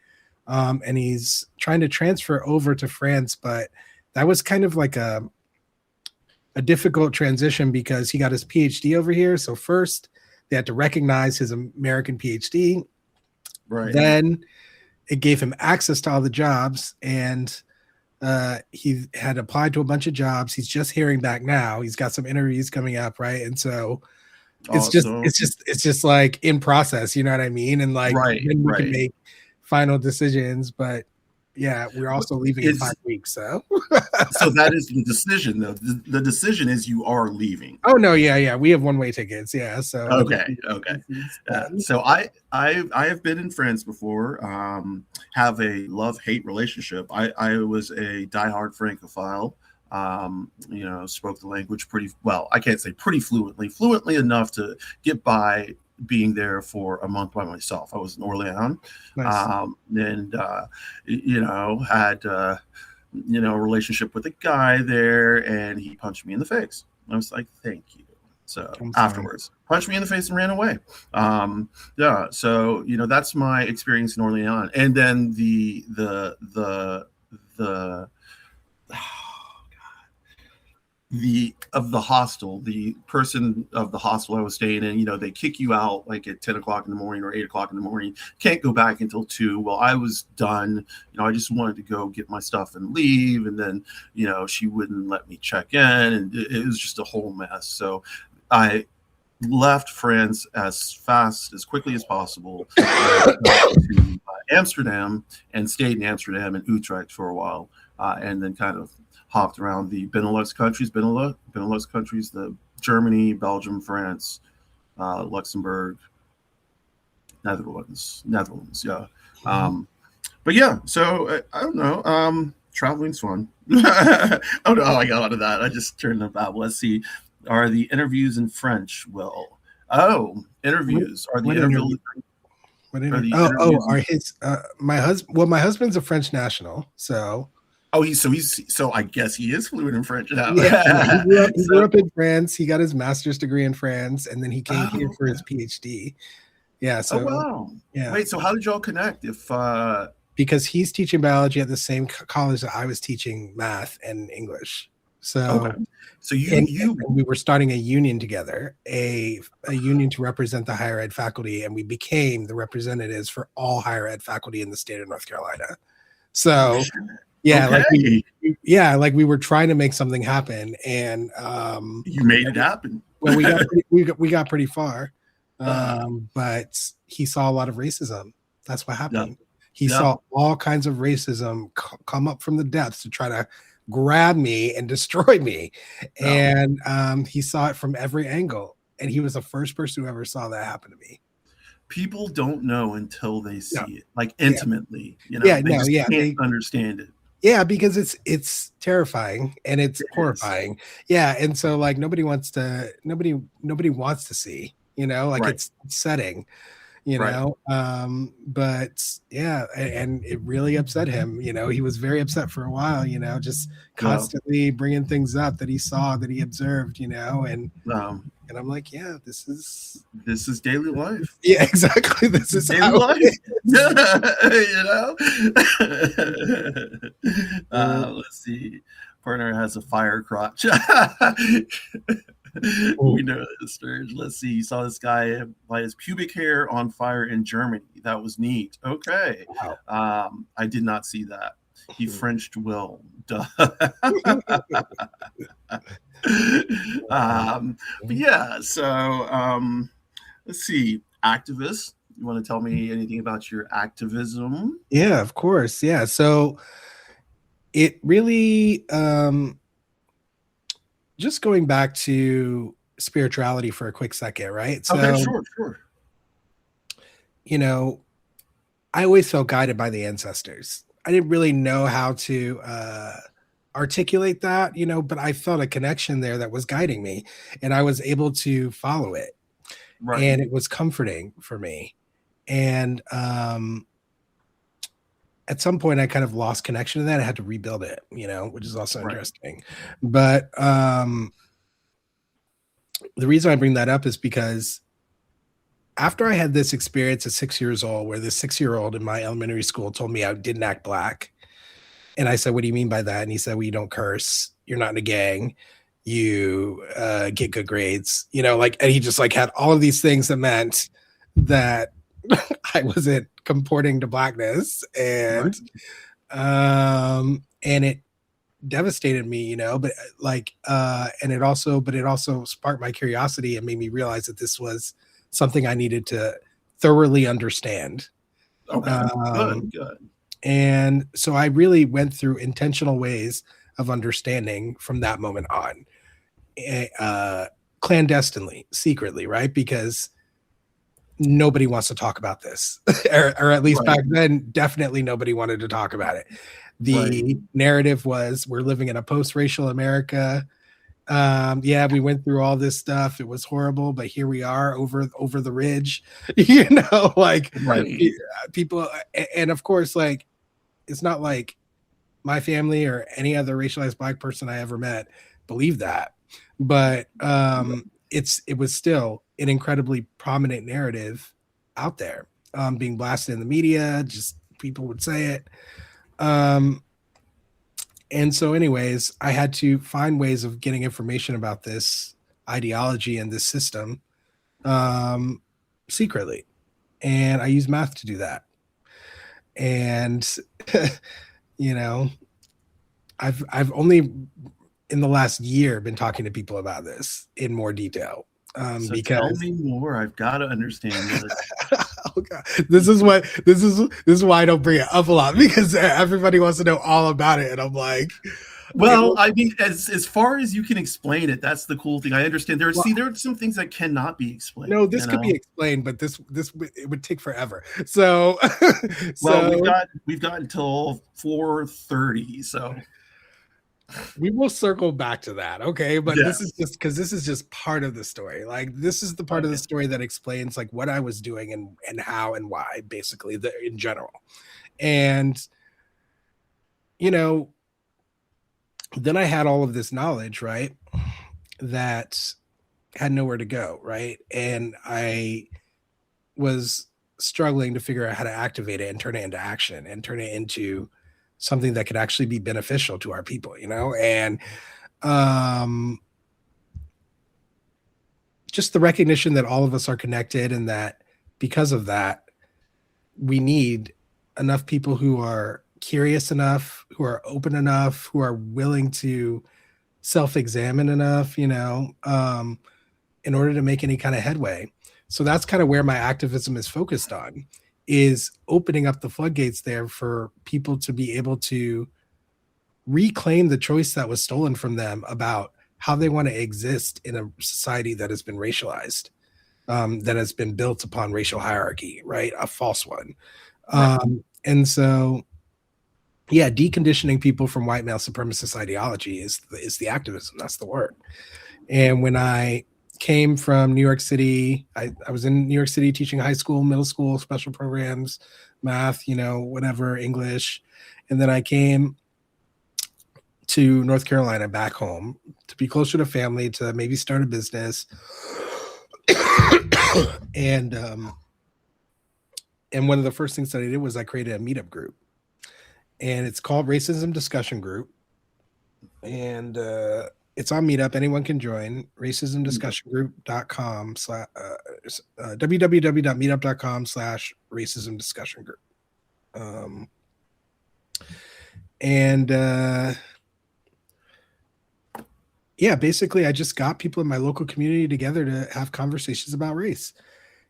[SPEAKER 2] and he's trying to transfer over to France, but that was kind of like a difficult transition because he got his PhD over here. So first, they had to recognize his American PhD.
[SPEAKER 1] Right.
[SPEAKER 2] Then it gave him access to all the jobs, and he had applied to a bunch of jobs. He's just hearing back now. He's got some interviews coming up, right? And so
[SPEAKER 1] Awesome.
[SPEAKER 2] it's just like in process, you know what I mean? And like
[SPEAKER 1] Right.
[SPEAKER 2] then we can
[SPEAKER 1] Right.
[SPEAKER 2] make final decisions. But yeah, we're also leaving in
[SPEAKER 1] Is
[SPEAKER 2] 5 weeks. So
[SPEAKER 1] so that is the decision though. The decision is you are leaving.
[SPEAKER 2] oh no, yeah, we have one-way tickets. Yeah, so
[SPEAKER 1] Okay. Okay.
[SPEAKER 2] this is fun.
[SPEAKER 1] So I have been in France before. Have a love-hate relationship. I was a diehard Francophile. Spoke the language pretty well. I can't say pretty fluently enough to get by being there for a month by myself. I was in Orléans,
[SPEAKER 2] Nice.
[SPEAKER 1] and had a relationship with a guy there, and he punched me in the face. I was like, "Thank you." So
[SPEAKER 2] I'm sorry.
[SPEAKER 1] afterwards, punched me in the face and ran away. Yeah, so that's my experience in Orleans, and then the hostel, the person of the hostel I was staying in, they kick you out like at 10 o'clock in the morning or 8 o'clock in the morning. Can't go back until 2. Well, I was done. I just wanted to go get my stuff and leave. And then, she wouldn't let me check in. And it was just a whole mess. So I left France as quickly as possible to Amsterdam and stayed in Amsterdam and Utrecht for a while, and then kind of hopped around the Benelux countries, the Germany, Belgium, France, Luxembourg, Netherlands. Yeah. But yeah, so I don't know. Traveling's fun. I don't know how I got out of that. I just turned the Bible. Let's see. Are the interviews in French? Well, interviews. Are the
[SPEAKER 2] What
[SPEAKER 1] interviews?
[SPEAKER 2] interview?
[SPEAKER 1] Are the
[SPEAKER 2] Oh,
[SPEAKER 1] interviews?
[SPEAKER 2] are his my husband? Well, my husband's a French national, so
[SPEAKER 1] Oh, so I guess he is fluent in French now.
[SPEAKER 2] yeah, he grew up. He grew
[SPEAKER 1] So,
[SPEAKER 2] up in France. He got his master's degree in France, and then he came here for his
[SPEAKER 1] okay.
[SPEAKER 2] PhD. Yeah,
[SPEAKER 1] Oh
[SPEAKER 2] so
[SPEAKER 1] wow.
[SPEAKER 2] yeah,
[SPEAKER 1] Wait, so how did y'all connect? If
[SPEAKER 2] because he's teaching biology at the same college that I was teaching math and English.
[SPEAKER 1] Okay.
[SPEAKER 2] So
[SPEAKER 1] So you
[SPEAKER 2] and we were starting a union together, a union to represent the higher ed faculty, and we became the representatives for all higher ed faculty in the state of North Carolina.
[SPEAKER 1] oh
[SPEAKER 2] So
[SPEAKER 1] shit.
[SPEAKER 2] yeah,
[SPEAKER 1] Okay.
[SPEAKER 2] like we were trying to make something happen, and
[SPEAKER 1] You made it happen.
[SPEAKER 2] well, we got pretty far, but he saw a lot of racism. That's what
[SPEAKER 1] Yeah.
[SPEAKER 2] happened. He
[SPEAKER 1] Yeah.
[SPEAKER 2] saw all kinds of racism come up from the depths to try to grab me and destroy me,
[SPEAKER 1] Yeah.
[SPEAKER 2] and he saw it from every angle. And he was the first person who ever saw that happen to me.
[SPEAKER 1] People don't know until they
[SPEAKER 2] Yeah,
[SPEAKER 1] see it, like
[SPEAKER 2] yeah,
[SPEAKER 1] intimately.
[SPEAKER 2] yeah.
[SPEAKER 1] They
[SPEAKER 2] No,
[SPEAKER 1] just
[SPEAKER 2] yeah,
[SPEAKER 1] can't understand it.
[SPEAKER 2] yeah, because it's terrifying and it's
[SPEAKER 1] It is.
[SPEAKER 2] horrifying. Yeah, and so like nobody wants to see, like
[SPEAKER 1] Right.
[SPEAKER 2] it's upsetting,
[SPEAKER 1] Right.
[SPEAKER 2] but yeah, and it really upset him. He was very upset for a while, just
[SPEAKER 1] Yeah.
[SPEAKER 2] constantly bringing things up that he saw, that he observed,
[SPEAKER 1] Um,
[SPEAKER 2] and I'm like, yeah, this is
[SPEAKER 1] this is daily life.
[SPEAKER 2] yeah, exactly. This is
[SPEAKER 1] Daily
[SPEAKER 2] how
[SPEAKER 1] life.
[SPEAKER 2] it is.
[SPEAKER 1] Let's see. Partner has a fire crotch.
[SPEAKER 2] Oh,
[SPEAKER 1] We know this, Sturge. Let's see. You saw this guy light his pubic hair on fire in Germany. That was neat. Okay.
[SPEAKER 2] wow.
[SPEAKER 1] I did not see that. He Frenched Will. Duh. But yeah, so let's see. Activists. You want to tell me anything about your activism?
[SPEAKER 2] Yeah, of course. Yeah. So it really just going back to spirituality for a quick second, right?
[SPEAKER 1] Okay,
[SPEAKER 2] So,
[SPEAKER 1] sure.
[SPEAKER 2] you know, I always felt guided by the ancestors. I didn't really know how to articulate that, but I felt a connection there that was guiding me, and I was able to follow it,
[SPEAKER 1] Right.
[SPEAKER 2] and it was comforting for me. And at some point I kind of lost connection to that. I had to rebuild it, which is also interesting. But the reason I bring that up is because after I had this experience at 6 years old, where this 6-year-old in my elementary school told me I didn't act black. And I said, "What do you mean by that?" And he said, "Well, you don't curse. You're not in a gang. You get good grades." And he just had all of these things that meant that I wasn't comporting to blackness. And and it devastated me, but it also sparked my curiosity and made me realize that this was something I needed to thoroughly understand.
[SPEAKER 1] Okay. Good.
[SPEAKER 2] And so I really went through intentional ways of understanding from that moment on, clandestinely, secretly, right? Because nobody wants to talk about this, or at least back then, definitely nobody wanted to talk about it. The narrative was, we're living in a post-racial America. We went through all this stuff. It was horrible, but here we are over the ridge, people. And of course, it's not like my family or any other racialized black person I ever met believed that, but it was still an incredibly prominent narrative out there, being blasted in the media. Just people would say it. And so anyways, I had to find ways of getting information about this ideology and this system secretly. And I use math to do that. And, I've only in the last year been talking to people about this in more detail.
[SPEAKER 1] So because tell me more. I've got to understand this.
[SPEAKER 2] Oh God. This is why I don't bring it up a lot, because everybody wants to know all about it, and I'm like,
[SPEAKER 1] well, I mean, as far as you can explain it, that's the cool thing. I understand. There are some things that cannot be explained.
[SPEAKER 2] No, this could be explained, but this it would take forever. So,
[SPEAKER 1] well, we've got until 4:30, so.
[SPEAKER 2] We will circle back to that, okay? But this is just because this is just part of the story. This is the part of the story that explains what I was doing and how and why, basically, in general. And then I had all of this knowledge, right, that had nowhere to go, right? And I was struggling to figure out how to activate it and turn it into action and turn it into something that could actually be beneficial to our people, and just the recognition that all of us are connected, and that because of that, we need enough people who are curious enough, who are open enough, who are willing to self-examine enough, in order to make any kind of headway. So that's kind of where my activism is focused on, is opening up the floodgates there for people to be able to reclaim the choice that was stolen from them about how they want to exist in a society that has been racialized, that has been built upon racial hierarchy, right? A false one. And so, deconditioning people from white male supremacist ideology is the activism. That's the word. And when I came from New York City, I was in New York City teaching high school, middle school, special programs, math, whatever, English. And then I came to North Carolina, back home, to be closer to family, to maybe start a business. And one of the first things that I did was I created a meetup group, and it's called Racism Discussion Group. And it's on Meetup. Anyone can join. racismdiscussiongroup.com www.meetup.com/racismdiscussiongroup. Basically, I just got people in my local community together to have conversations about race,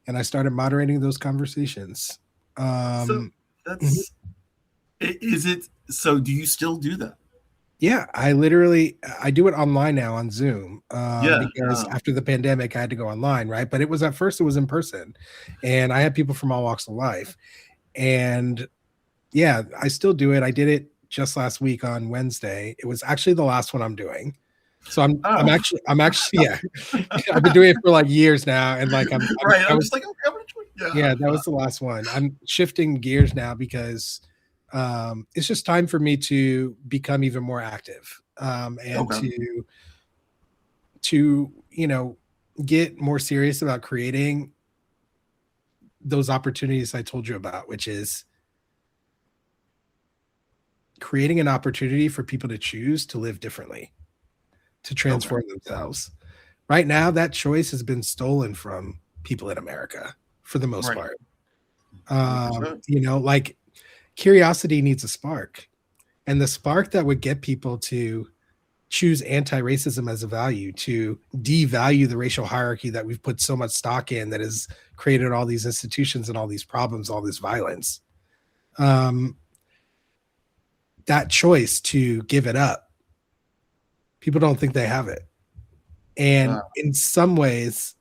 [SPEAKER 2] and I started moderating those conversations.
[SPEAKER 1] So that's is it? So do you still do that?
[SPEAKER 2] Yeah, I do it online now on Zoom, because after the pandemic, I had to go online, right? But at first it was in person, and I had people from all walks of life. And Yeah, I still do it. I did it just last week on Wednesday. It was actually the last one I'm doing. So I'm actually yeah. I've been doing it for like years now, and like
[SPEAKER 1] Right.
[SPEAKER 2] I
[SPEAKER 1] I'm
[SPEAKER 2] was
[SPEAKER 1] just like, okay, I'm gonna try.
[SPEAKER 2] yeah, that
[SPEAKER 1] Yeah.
[SPEAKER 2] was the last one. I'm shifting gears now because it's just time for me to become even more active, and
[SPEAKER 1] Okay.
[SPEAKER 2] to get more serious about creating those opportunities I told you about, which is creating an opportunity for people to choose to live differently, to
[SPEAKER 1] Okay.
[SPEAKER 2] transform themselves. Right now, that choice has been stolen from people in America for the most
[SPEAKER 1] Right.
[SPEAKER 2] part.
[SPEAKER 1] 100%.
[SPEAKER 2] Like curiosity needs a spark, and the spark that would get people to choose anti-racism as a value, to devalue the racial hierarchy that we've put so much stock in, that has created all these institutions and all these problems, all this violence. That choice to give it up, people don't think they have it. And in some ways,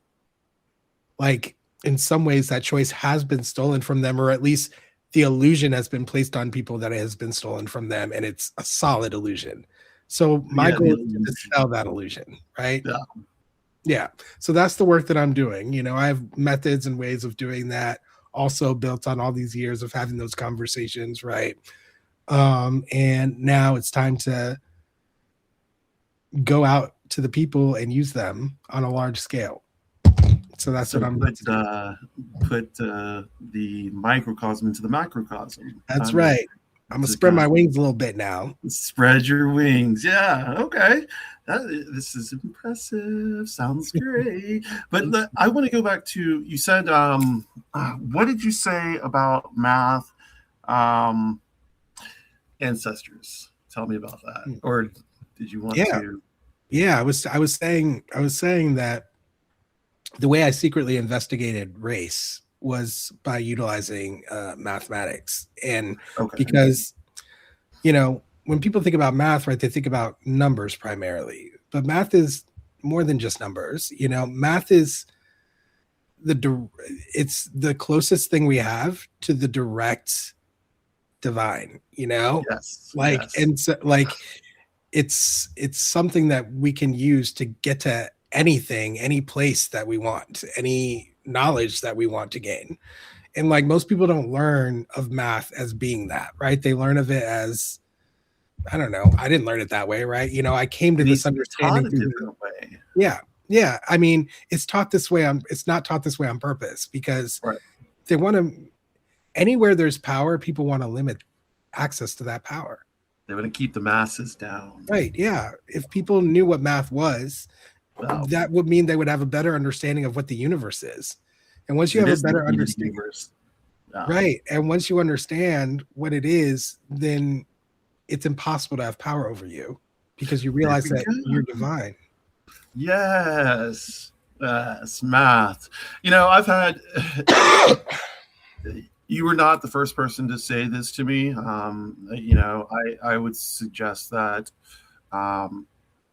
[SPEAKER 2] that choice has been stolen from them, or at least the illusion has been placed on people that it has been stolen from them, and it's a solid illusion. So my
[SPEAKER 1] Yeah.
[SPEAKER 2] goal is to dispel that illusion, right?
[SPEAKER 1] Yeah.
[SPEAKER 2] Yeah. So that's the work that I'm doing. I have methods and ways of doing that, also built on all these years of having those conversations, right? And now it's time to go out to the people and use them on a large scale. So that's what I'm
[SPEAKER 1] put the microcosm into the macrocosm.
[SPEAKER 2] That's right. I'm gonna spread my wings a little bit now.
[SPEAKER 1] Spread your wings. Yeah. Okay. This is impressive. Sounds great. But I want to go back to, you said, what did you say about math ancestors? Tell me about that. Or did you want to?
[SPEAKER 2] Yeah, I was saying that the way I secretly investigated race was by utilizing mathematics. And because, when people think about math, right, they think about numbers primarily, but math is more than just numbers. Math is it's the closest thing we have to the direct divine,
[SPEAKER 1] Yes.
[SPEAKER 2] And so, it's something that we can use to get to anything, any place that we want, any knowledge that we want to gain. And most people don't learn of math as being that, right? They learn of it as, I don't know, I didn't learn it that way, right? I came to this understanding
[SPEAKER 1] a different way.
[SPEAKER 2] Yeah. I mean, it's taught this way it's not taught this way on purpose, because they want to, anywhere there's power, people want to limit access to that power.
[SPEAKER 1] They want to keep the masses down.
[SPEAKER 2] Right. Yeah. If people knew what math was, that would mean they would have a better understanding of what the universe is. And once you have a better understanding, right, and once you understand what it is, then it's impossible to have power over you, because you realize that you're divine.
[SPEAKER 1] Yes, math. I've had. You were not the first person to say this to me. I would suggest that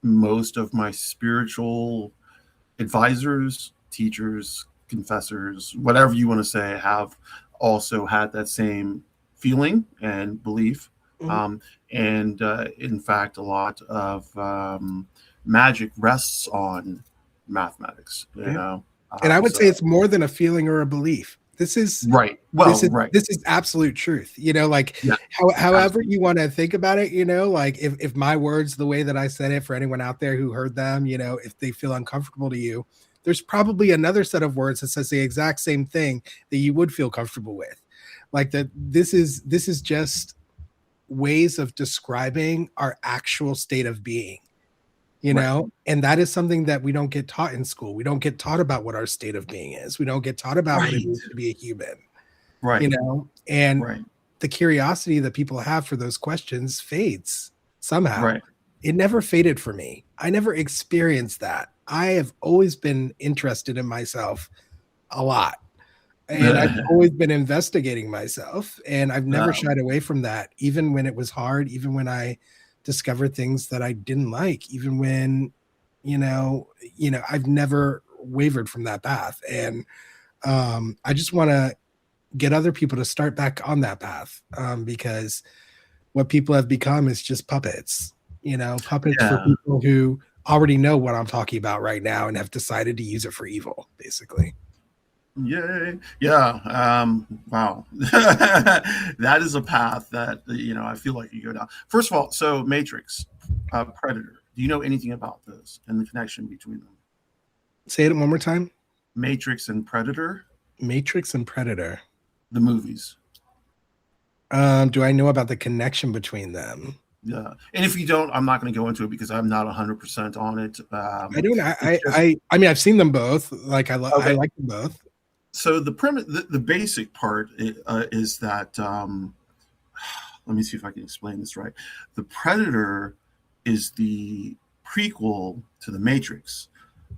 [SPEAKER 1] most of my spiritual advisors, teachers, confessors, whatever you want to say, have also had that same feeling and belief. And in fact, a lot of magic rests on mathematics, and
[SPEAKER 2] I would say it's more than a feeling or a belief. This is
[SPEAKER 1] right. Well, this
[SPEAKER 2] is absolute truth. However you want to think about it, if my words, the way that I said it, for anyone out there who heard them, if they feel uncomfortable to you, there's probably another set of words that says the exact same thing that you would feel comfortable with. This is just ways of describing our actual state of being. And that is something that we don't get taught in school. We don't get taught about what our state of being is. We don't get taught about what it is to be a human.
[SPEAKER 1] Right.
[SPEAKER 2] And the curiosity that people have for those questions fades somehow.
[SPEAKER 1] Right.
[SPEAKER 2] It never faded for me. I never experienced that. I have always been interested in myself a lot. And I've always been investigating myself. And I've never shied away from that, even when it was hard, even when I discover things that I didn't like, even when, I've never wavered from that path. And I just want to get other people to start back on that path, because what people have become is just puppets, puppets for
[SPEAKER 1] Yeah.
[SPEAKER 2] people who already know what I'm talking about right now and have decided to use it for evil, basically.
[SPEAKER 1] Yay. Yeah. Wow. That is a path that, I feel like you go down. First of all, so Matrix, Predator. Do you know anything about this and the connection between them?
[SPEAKER 2] Say it one more time.
[SPEAKER 1] Matrix and Predator,
[SPEAKER 2] Matrix and Predator.
[SPEAKER 1] the movies.
[SPEAKER 2] Do I know about the connection between them?
[SPEAKER 1] Yeah. And if you don't, I'm not going to go into it because I'm not 100% on it.
[SPEAKER 2] I don't. I mean, I've seen them both. Like I
[SPEAKER 1] Okay.
[SPEAKER 2] like them both.
[SPEAKER 1] So the premise, the basic part is that. Let me see if I can explain this right. The Predator is the prequel to the Matrix,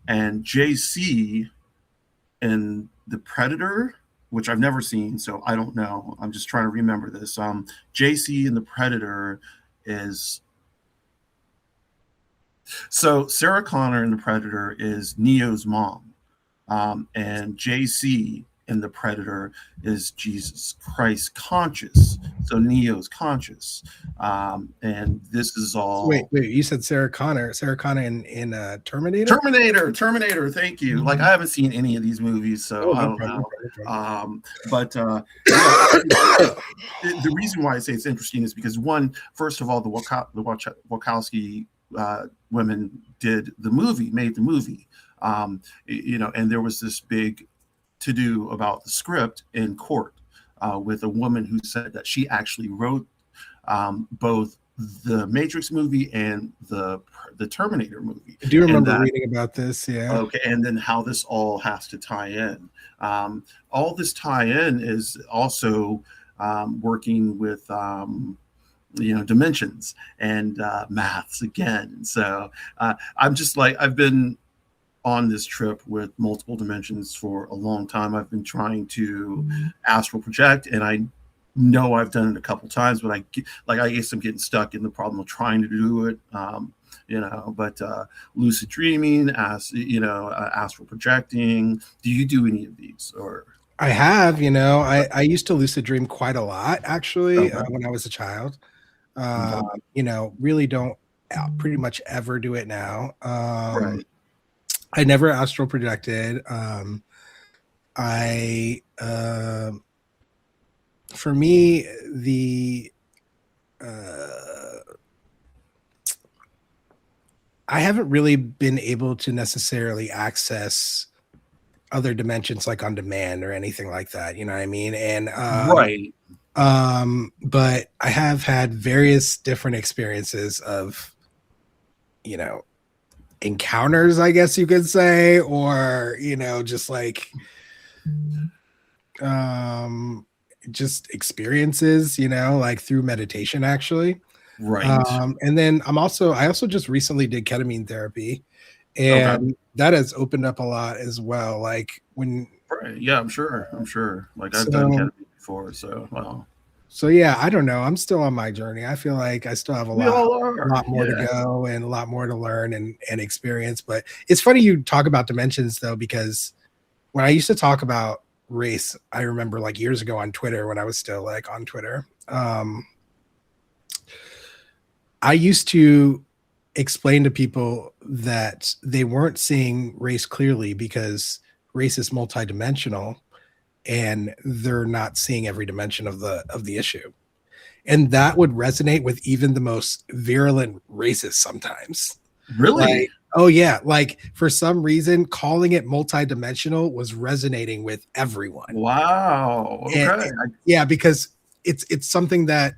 [SPEAKER 1] and JC and the Predator, which I've never seen, so I don't know. I'm just trying to remember this. JC and the Predator is, so Sarah Connor in the Predator is Neo's mom, and JC in the Predator is Jesus Christ conscious. So Neo's conscious, and this is all.
[SPEAKER 2] Wait. You said Sarah Connor in Terminator.
[SPEAKER 1] Terminator. Thank you. Like I haven't seen any of these movies, so I don't know. But the reason why I say it's interesting is because first of all, the Wachowski women made the movie, and there was this big to do about the script in court with a woman who said that she actually wrote both the Matrix movie and the Terminator movie.
[SPEAKER 2] I do remember reading about this. Yeah.
[SPEAKER 1] Okay, and then how this all has to tie in. All this tie-in is also working with dimensions and maths again. So I'm just like, I've been on this trip with multiple dimensions for a long time. I've been trying to astral project, and I know I've done it a couple times, but I guess I'm getting stuck in the problem of trying to do it. But lucid dreaming, astral projecting. Do you do any of these? Or
[SPEAKER 2] I have, I used to lucid dream quite a lot actually.
[SPEAKER 1] Okay.
[SPEAKER 2] When I was a child.
[SPEAKER 1] Okay.
[SPEAKER 2] Really don't pretty much ever do it now.
[SPEAKER 1] Right.
[SPEAKER 2] I never astral projected. For me, I haven't really been able to necessarily access other dimensions like on demand or anything like that. You know what I mean? And
[SPEAKER 1] right.
[SPEAKER 2] But I have had various different experiences of, encounters, I guess you could say, or just like just experiences, like through meditation actually.
[SPEAKER 1] Right.
[SPEAKER 2] And then I also just recently did ketamine therapy, and that has opened up a lot as well. Like when
[SPEAKER 1] yeah, I'm sure. Like I've done ketamine before, so wow.
[SPEAKER 2] So yeah, I don't know. I'm still on my journey. I feel like I still have a lot more to go and a lot more to learn and experience. But it's funny you talk about dimensions though, because when I used to talk about race, I remember like years ago on Twitter when I was still like on Twitter. I used to explain to people that they weren't seeing race clearly because race is multidimensional, and they're not seeing every dimension of the issue. And that would resonate with even the most virulent racists sometimes.
[SPEAKER 1] Really?
[SPEAKER 2] Like, oh yeah. Like for some reason, calling it multidimensional was resonating with everyone.
[SPEAKER 1] Wow. Okay.
[SPEAKER 2] Yeah, because it's something that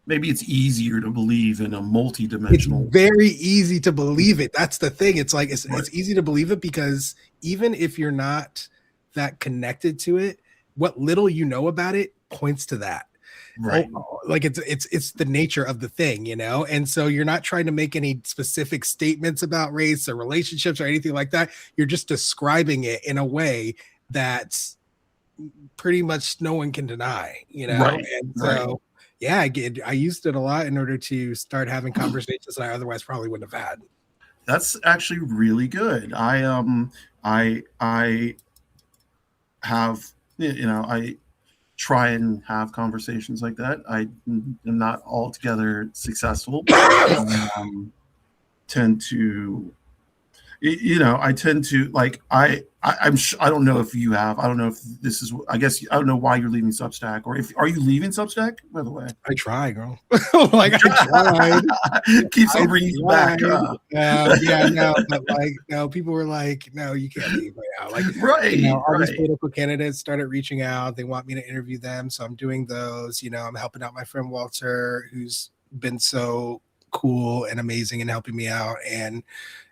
[SPEAKER 1] maybe it's easier to believe in a multi-dimensional.
[SPEAKER 2] It's very easy to believe it. That's the thing. It's like it's easy to believe it because even if you're not that connected to it, what little you know about it points to that.
[SPEAKER 1] Right.
[SPEAKER 2] Like it's the nature of the thing, and so you're not trying to make any specific statements about race or relationships or anything like that. You're just describing it in a way that pretty much no one can deny,
[SPEAKER 1] Right.
[SPEAKER 2] And so yeah, I used it a lot in order to start having conversations that I otherwise probably wouldn't have had.
[SPEAKER 1] That's actually really good. I have I try and have conversations like that. I am not altogether successful. Um, tend to I tend to like I don't know if you have. I don't know if this is. I guess I don't know why you're leaving Substack, or if are you leaving Substack? By the way,
[SPEAKER 2] I try, girl. Like I tried.
[SPEAKER 1] keeps
[SPEAKER 2] I
[SPEAKER 1] on bringing you back.
[SPEAKER 2] tried. Yeah, no, but like, no, people were like, no, you can't leave right now. Like,
[SPEAKER 1] Right,
[SPEAKER 2] all these
[SPEAKER 1] right,
[SPEAKER 2] political candidates started reaching out. They want me to interview them. So I'm doing those. I'm helping out my friend Walter, who's been so cool and amazing and helping me out. And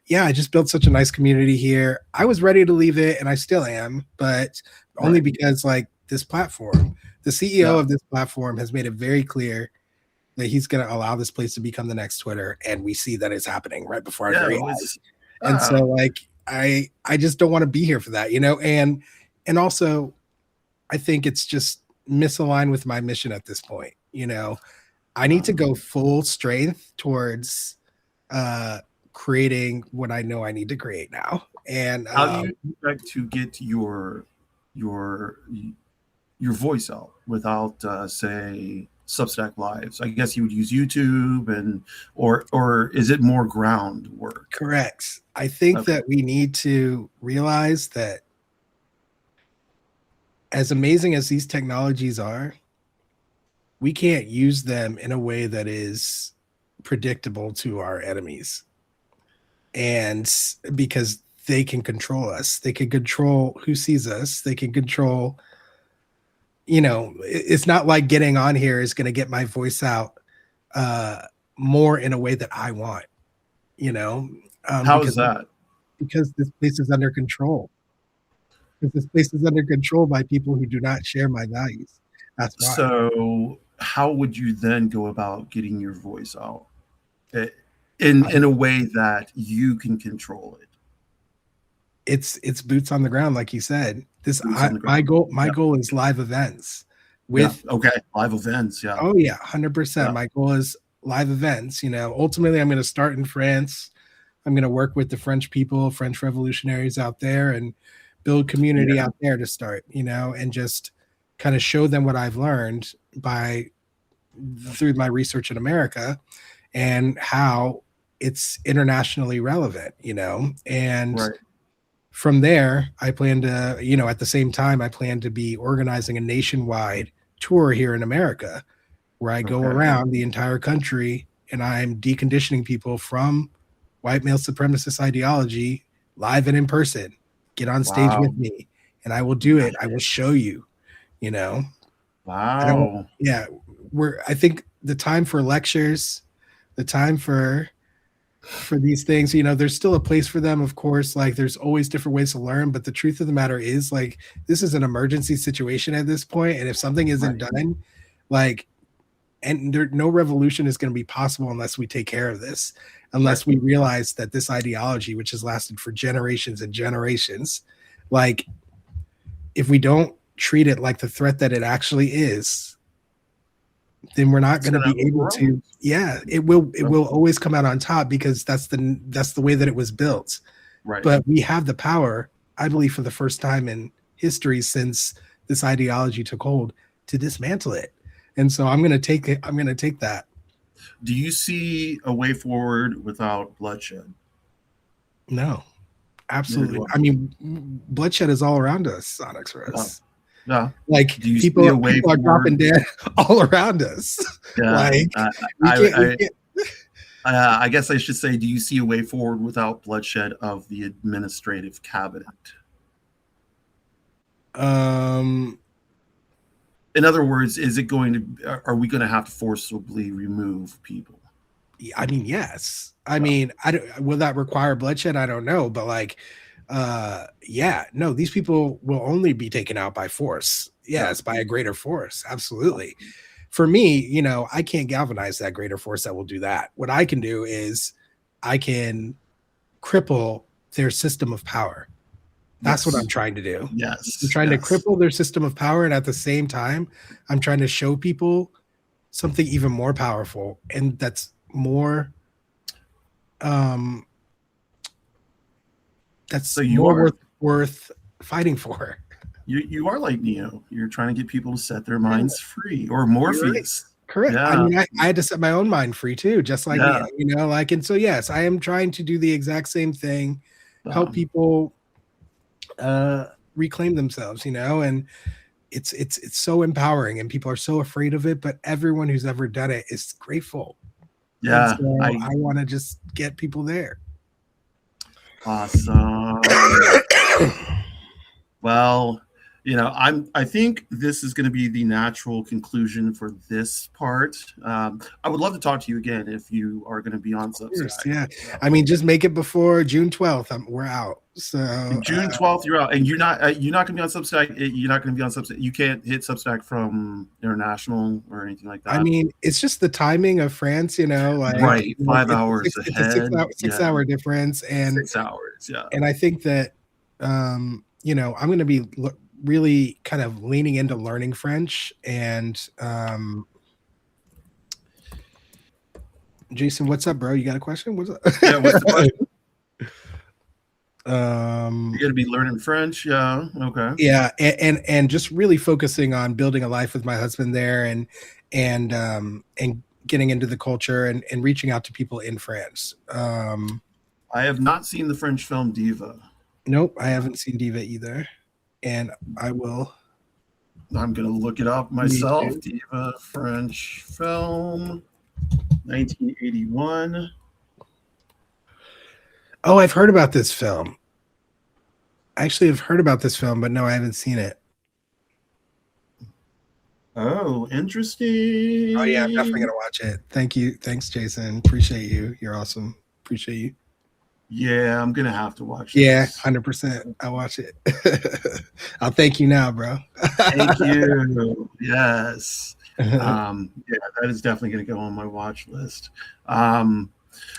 [SPEAKER 2] yeah, I just built such a nice community here. I was ready to leave it, and I still am, but only
[SPEAKER 1] right.
[SPEAKER 2] because like this platform, the CEO
[SPEAKER 1] Yeah,
[SPEAKER 2] of this platform has made it very clear that he's going to allow this place to become the next Twitter, and we see that it's happening right before our
[SPEAKER 1] yeah.
[SPEAKER 2] very
[SPEAKER 1] It
[SPEAKER 2] eyes.
[SPEAKER 1] was.
[SPEAKER 2] And so like I just don't want to be here for that, and also I think it's just misaligned with my mission at this point. I need to go full strength towards creating what I know I need to create now. And
[SPEAKER 1] How do you expect to get your your voice out without say Substack lives? I guess you would use YouTube or is it more groundwork?
[SPEAKER 2] correct. I think
[SPEAKER 1] Okay,
[SPEAKER 2] that we need to realize that as amazing as these technologies are, we can't use them in a way that is predictable to our enemies. And because they can control us, they can control who sees us, they can control, it's not like getting on here is going to get my voice out more in a way that I want, you know,
[SPEAKER 1] how is that?
[SPEAKER 2] because this place is under control. Because this place is under control by people who do not share my values. That's why.
[SPEAKER 1] So how would you then go about getting your voice out Eh,
[SPEAKER 2] I,
[SPEAKER 1] in a way that you can control it?
[SPEAKER 2] it's boots on the ground, like you said.
[SPEAKER 1] Boots on the
[SPEAKER 2] My
[SPEAKER 1] ground.
[SPEAKER 2] goal is live events
[SPEAKER 1] Yeah.
[SPEAKER 2] with.
[SPEAKER 1] Okay. Live events. Yeah.
[SPEAKER 2] Oh yeah, 100%.
[SPEAKER 1] Yeah.
[SPEAKER 2] My goal is live events. Ultimately, I'm going to start in France. I'm going to work with the French people, French revolutionaries out there, and build community
[SPEAKER 1] Yeah.
[SPEAKER 2] out there to start. And just kind of show them what I've learned through my research in America and how it's internationally relevant. And
[SPEAKER 1] Right.
[SPEAKER 2] from there, I plan to, at the same time, I plan to be organizing a nationwide tour here in America where I go
[SPEAKER 1] Okay.
[SPEAKER 2] around the entire country and I'm deconditioning people from white male supremacist ideology live and in person. Get on stage
[SPEAKER 1] Wow.
[SPEAKER 2] with me and I will do it. I will show you, you know. I don't
[SPEAKER 1] Wow.
[SPEAKER 2] yeah, I think the time for lectures, the time for these things, there's still a place for them, of course. Like there's always different ways to learn, but the truth of the matter is like this is an emergency situation at this point, and if something isn't
[SPEAKER 1] Right.
[SPEAKER 2] done, like no revolution is going to be possible unless we take care of this,
[SPEAKER 1] Right.
[SPEAKER 2] unless we realize that this ideology, which has lasted for generations and generations, like if we don't treat it like the threat that it actually is, then we're not
[SPEAKER 1] It's
[SPEAKER 2] going to
[SPEAKER 1] gonna
[SPEAKER 2] be able
[SPEAKER 1] overrun.
[SPEAKER 2] to. Yeah, it will always come out on top because that's the way that it was built.
[SPEAKER 1] Right.
[SPEAKER 2] But we have the power, I believe, for the first time in history since this ideology took hold, to dismantle it. And so I'm going to take it. I'm going to take that.
[SPEAKER 1] Do you see a way forward without bloodshed?
[SPEAKER 2] No,
[SPEAKER 1] Neither
[SPEAKER 2] absolutely.
[SPEAKER 1] do
[SPEAKER 2] I mean, bloodshed is all around us,
[SPEAKER 1] I.
[SPEAKER 2] OnyxRose.
[SPEAKER 1] Yeah.
[SPEAKER 2] Like
[SPEAKER 1] Do you see
[SPEAKER 2] people
[SPEAKER 1] a way
[SPEAKER 2] are dropping
[SPEAKER 1] forward?
[SPEAKER 2] dead all around us.
[SPEAKER 1] Yeah.
[SPEAKER 2] Like we can't. We
[SPEAKER 1] I,
[SPEAKER 2] can't.
[SPEAKER 1] I guess I should say, do you see a way forward without bloodshed of the administrative cabinet?
[SPEAKER 2] Um,
[SPEAKER 1] In other words, are we going to have to forcibly remove people?
[SPEAKER 2] I mean, yes. I
[SPEAKER 1] Yeah.
[SPEAKER 2] mean, I don't, will that require bloodshed? I don't know, but like, yeah, no, these people will only be taken out by force.
[SPEAKER 1] Yeah.
[SPEAKER 2] Yes, by a greater force. Absolutely. For me, I can't galvanize that greater force that will do that. What I can do is I can cripple their system of power. That's what I'm
[SPEAKER 1] Yes.
[SPEAKER 2] trying to do. I'm
[SPEAKER 1] Yes.
[SPEAKER 2] trying to
[SPEAKER 1] Yes.
[SPEAKER 2] cripple their system of power. And at the same time, I'm trying to show people something even more powerful and that's um
[SPEAKER 1] So you are.
[SPEAKER 2] worth fighting for.
[SPEAKER 1] You are like Neo. You're trying to get people to set their minds free, or Morpheus.
[SPEAKER 2] Correct.
[SPEAKER 1] Yeah.
[SPEAKER 2] I mean, I had to set my own mind free too, just like
[SPEAKER 1] Yeah.
[SPEAKER 2] Neo, like, and so yes, I am trying to do the exact same thing, help people reclaim themselves, and it's so empowering, and people are so afraid of it, but everyone who's ever done it is grateful.
[SPEAKER 1] Yeah.
[SPEAKER 2] So I want to just get people there.
[SPEAKER 1] Awesome. Well, I think this is going to be the natural conclusion for this part. I would love to talk to you again if you are going to be on Substack.
[SPEAKER 2] Yeah. I mean, just make it before June 12th. We're out. So
[SPEAKER 1] June 12th, you're out, and you're not going to be on Substack. You're not going to be on Substack. You can't hit Substack from international or anything like that.
[SPEAKER 2] I mean, it's just the timing of France, like
[SPEAKER 1] right, 5 hours ahead.
[SPEAKER 2] It's a 6 hour difference, and
[SPEAKER 1] 6 hours, yeah.
[SPEAKER 2] And I think that I'm going to be really kind of leaning into learning French, and Jason, what's up, bro? You got a question? What's up?
[SPEAKER 1] Yeah, what's the question? You're gonna be learning French, yeah. Okay.
[SPEAKER 2] Yeah, and just really focusing on building a life with my husband there, and getting into the culture and reaching out to people in France.
[SPEAKER 1] I have not seen the French film Diva.
[SPEAKER 2] Nope, I haven't seen Diva either, and I will.
[SPEAKER 1] I'm gonna look it up myself. Diva French film, 1981.
[SPEAKER 2] Oh, I've heard about this film. Actually, I've heard about this film, but no, I haven't seen it.
[SPEAKER 1] Oh, interesting.
[SPEAKER 2] Oh yeah, I'm definitely gonna watch it. Thank you. Thanks, Jason. Appreciate you. You're awesome. Appreciate you.
[SPEAKER 1] Yeah, I'm gonna have to watch
[SPEAKER 2] this. Yeah, 100%. I'll watch it. I'll thank you now, bro.
[SPEAKER 1] Thank you. Yes. Yeah, that is definitely gonna go on my watch list.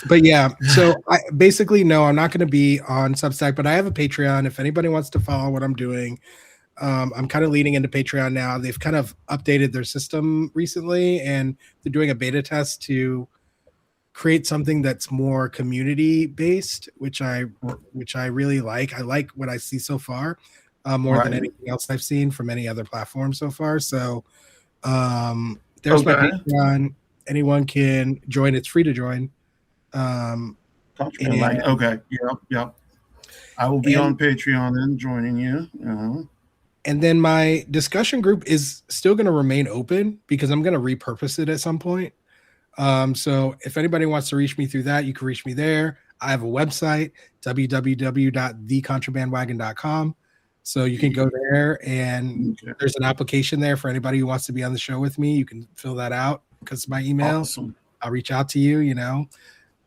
[SPEAKER 2] But yeah, so I'm not going to be on Substack, but I have a Patreon. If anybody wants to follow what I'm doing, I'm kind of leaning into Patreon now. They've kind of updated their system recently, and they're doing a beta test to create something that's more community based, which I really like. I like what I see so far, more than anything else I've seen from any other platform so far. So there's my Patreon. Anyone can join. It's free to join.
[SPEAKER 1] Okay. Yep. I will be on Patreon and joining you.
[SPEAKER 2] And then my discussion group is still going to remain open because I'm going to repurpose it at some point. So if anybody wants to reach me through that, you can reach me there. I have a website, www.thecontrabandwagon.com. So you can go there, and there's an application there for anybody who wants to be on the show with me. You can fill that out because my email.
[SPEAKER 1] Awesome.
[SPEAKER 2] I'll reach out to you,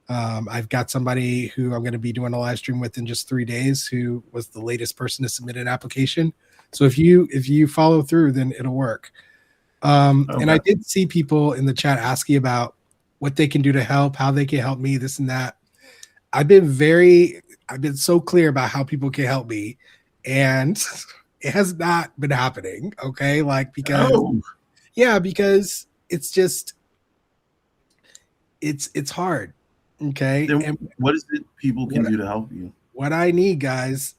[SPEAKER 2] I've got somebody who I'm going to be doing a live stream with in just 3 days, who was the latest person to submit an application. So if you follow through, then it'll work. And I did see people in the chat asking about what they can do to help, how they can help me, this and that. I've been so clear about how people can help me, and it has not been happening. Okay. Because it's just, it's hard. Okay.
[SPEAKER 1] And what is it people can do to help you?
[SPEAKER 2] What I need, guys,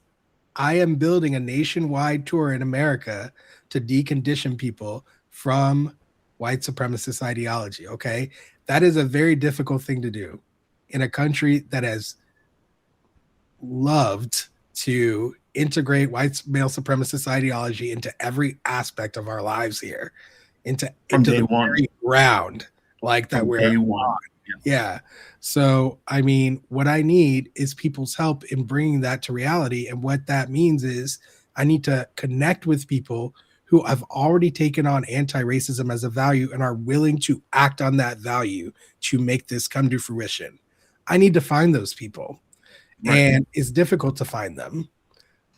[SPEAKER 2] I am building a nationwide tour in America to decondition people from white supremacist ideology. Okay. That is a very difficult thing to do in a country that has loved to integrate white male supremacist ideology into every aspect of our lives here, into the very ground like that. We're on. Yeah. So, I mean, what I need is people's help in bringing that to reality. And what that means is I need to connect with people who have already taken on anti-racism as a value and are willing to act on that value to make this come to fruition. I need to find those people. Right. And it's difficult to find them.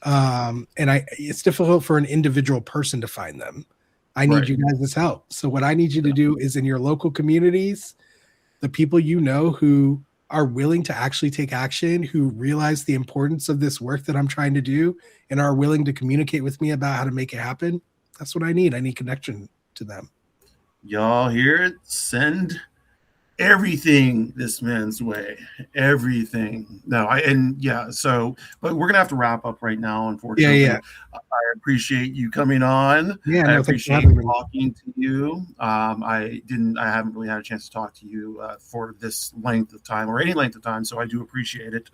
[SPEAKER 2] It's difficult for an individual person to find them. I need you guys' help. So what I need you to do is, in your local communities, the people who are willing to actually take action, who realize the importance of this work that I'm trying to do and are willing to communicate with me about how to make it happen. That's what I need. I need connection to them.
[SPEAKER 1] Y'all hear it? Send everything this man's way, everything. So, but we're gonna have to wrap up right now, unfortunately.
[SPEAKER 2] Yeah.
[SPEAKER 1] I appreciate you coming on.
[SPEAKER 2] Yeah,
[SPEAKER 1] I
[SPEAKER 2] no, thanks for
[SPEAKER 1] appreciate
[SPEAKER 2] having me.
[SPEAKER 1] talking to you. I haven't really had a chance to talk to you for this length of time or any length of time, so I do appreciate it.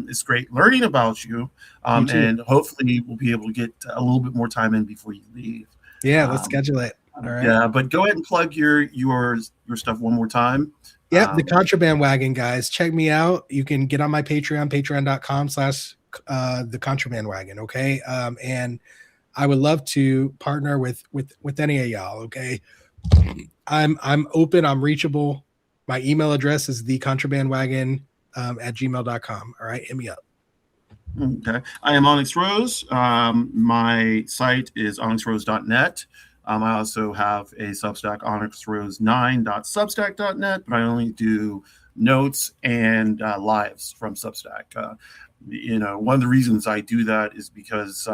[SPEAKER 1] It's great learning about you, and hopefully we'll be able to get a little bit more time in before you leave.
[SPEAKER 2] Yeah, let's schedule it. All right.
[SPEAKER 1] Yeah, but go ahead and plug your stuff one more time.
[SPEAKER 2] Yep, the Contraband Wagon, guys. Check me out. You can get on my Patreon, patreon.com/the Contraband Wagon. Okay. And I would love to partner with any of y'all. Okay. I'm open, I'm reachable. My email address is thecontrabandwagon at gmail.com. All right, hit me up.
[SPEAKER 1] Okay. I am OnyxRose. My site is onyxrose.net. I also have a Substack, onyxrose9.substack.net, but I only do notes and lives from Substack. One of the reasons I do that is because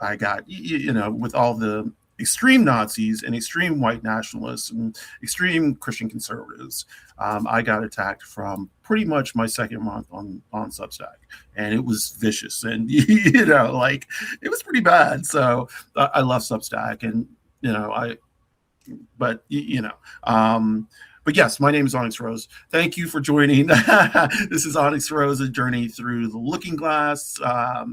[SPEAKER 1] I got, with all the extreme Nazis and extreme white nationalists and extreme Christian conservatives, I got attacked from pretty much my second month on Substack, and it was vicious, and it was pretty bad. So I love Substack, and but yes, my name is OnyxRose. Thank you for joining. This is OnyxRose, a journey through the looking glass. I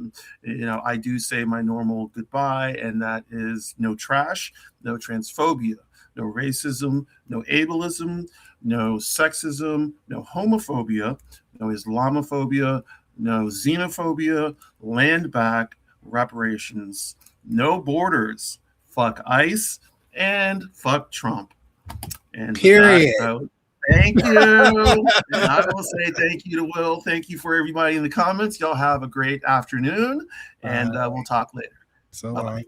[SPEAKER 1] do say my normal goodbye, and that is no trash, no transphobia, no racism, no ableism, no sexism, no homophobia, no Islamophobia, no xenophobia, land back, reparations, no borders, fuck ICE, and fuck Trump. And
[SPEAKER 2] period.
[SPEAKER 1] Thank you. And I will say thank you to Will. Thank you for everybody in the comments. Y'all have a great afternoon, and we'll talk later.
[SPEAKER 2] So long.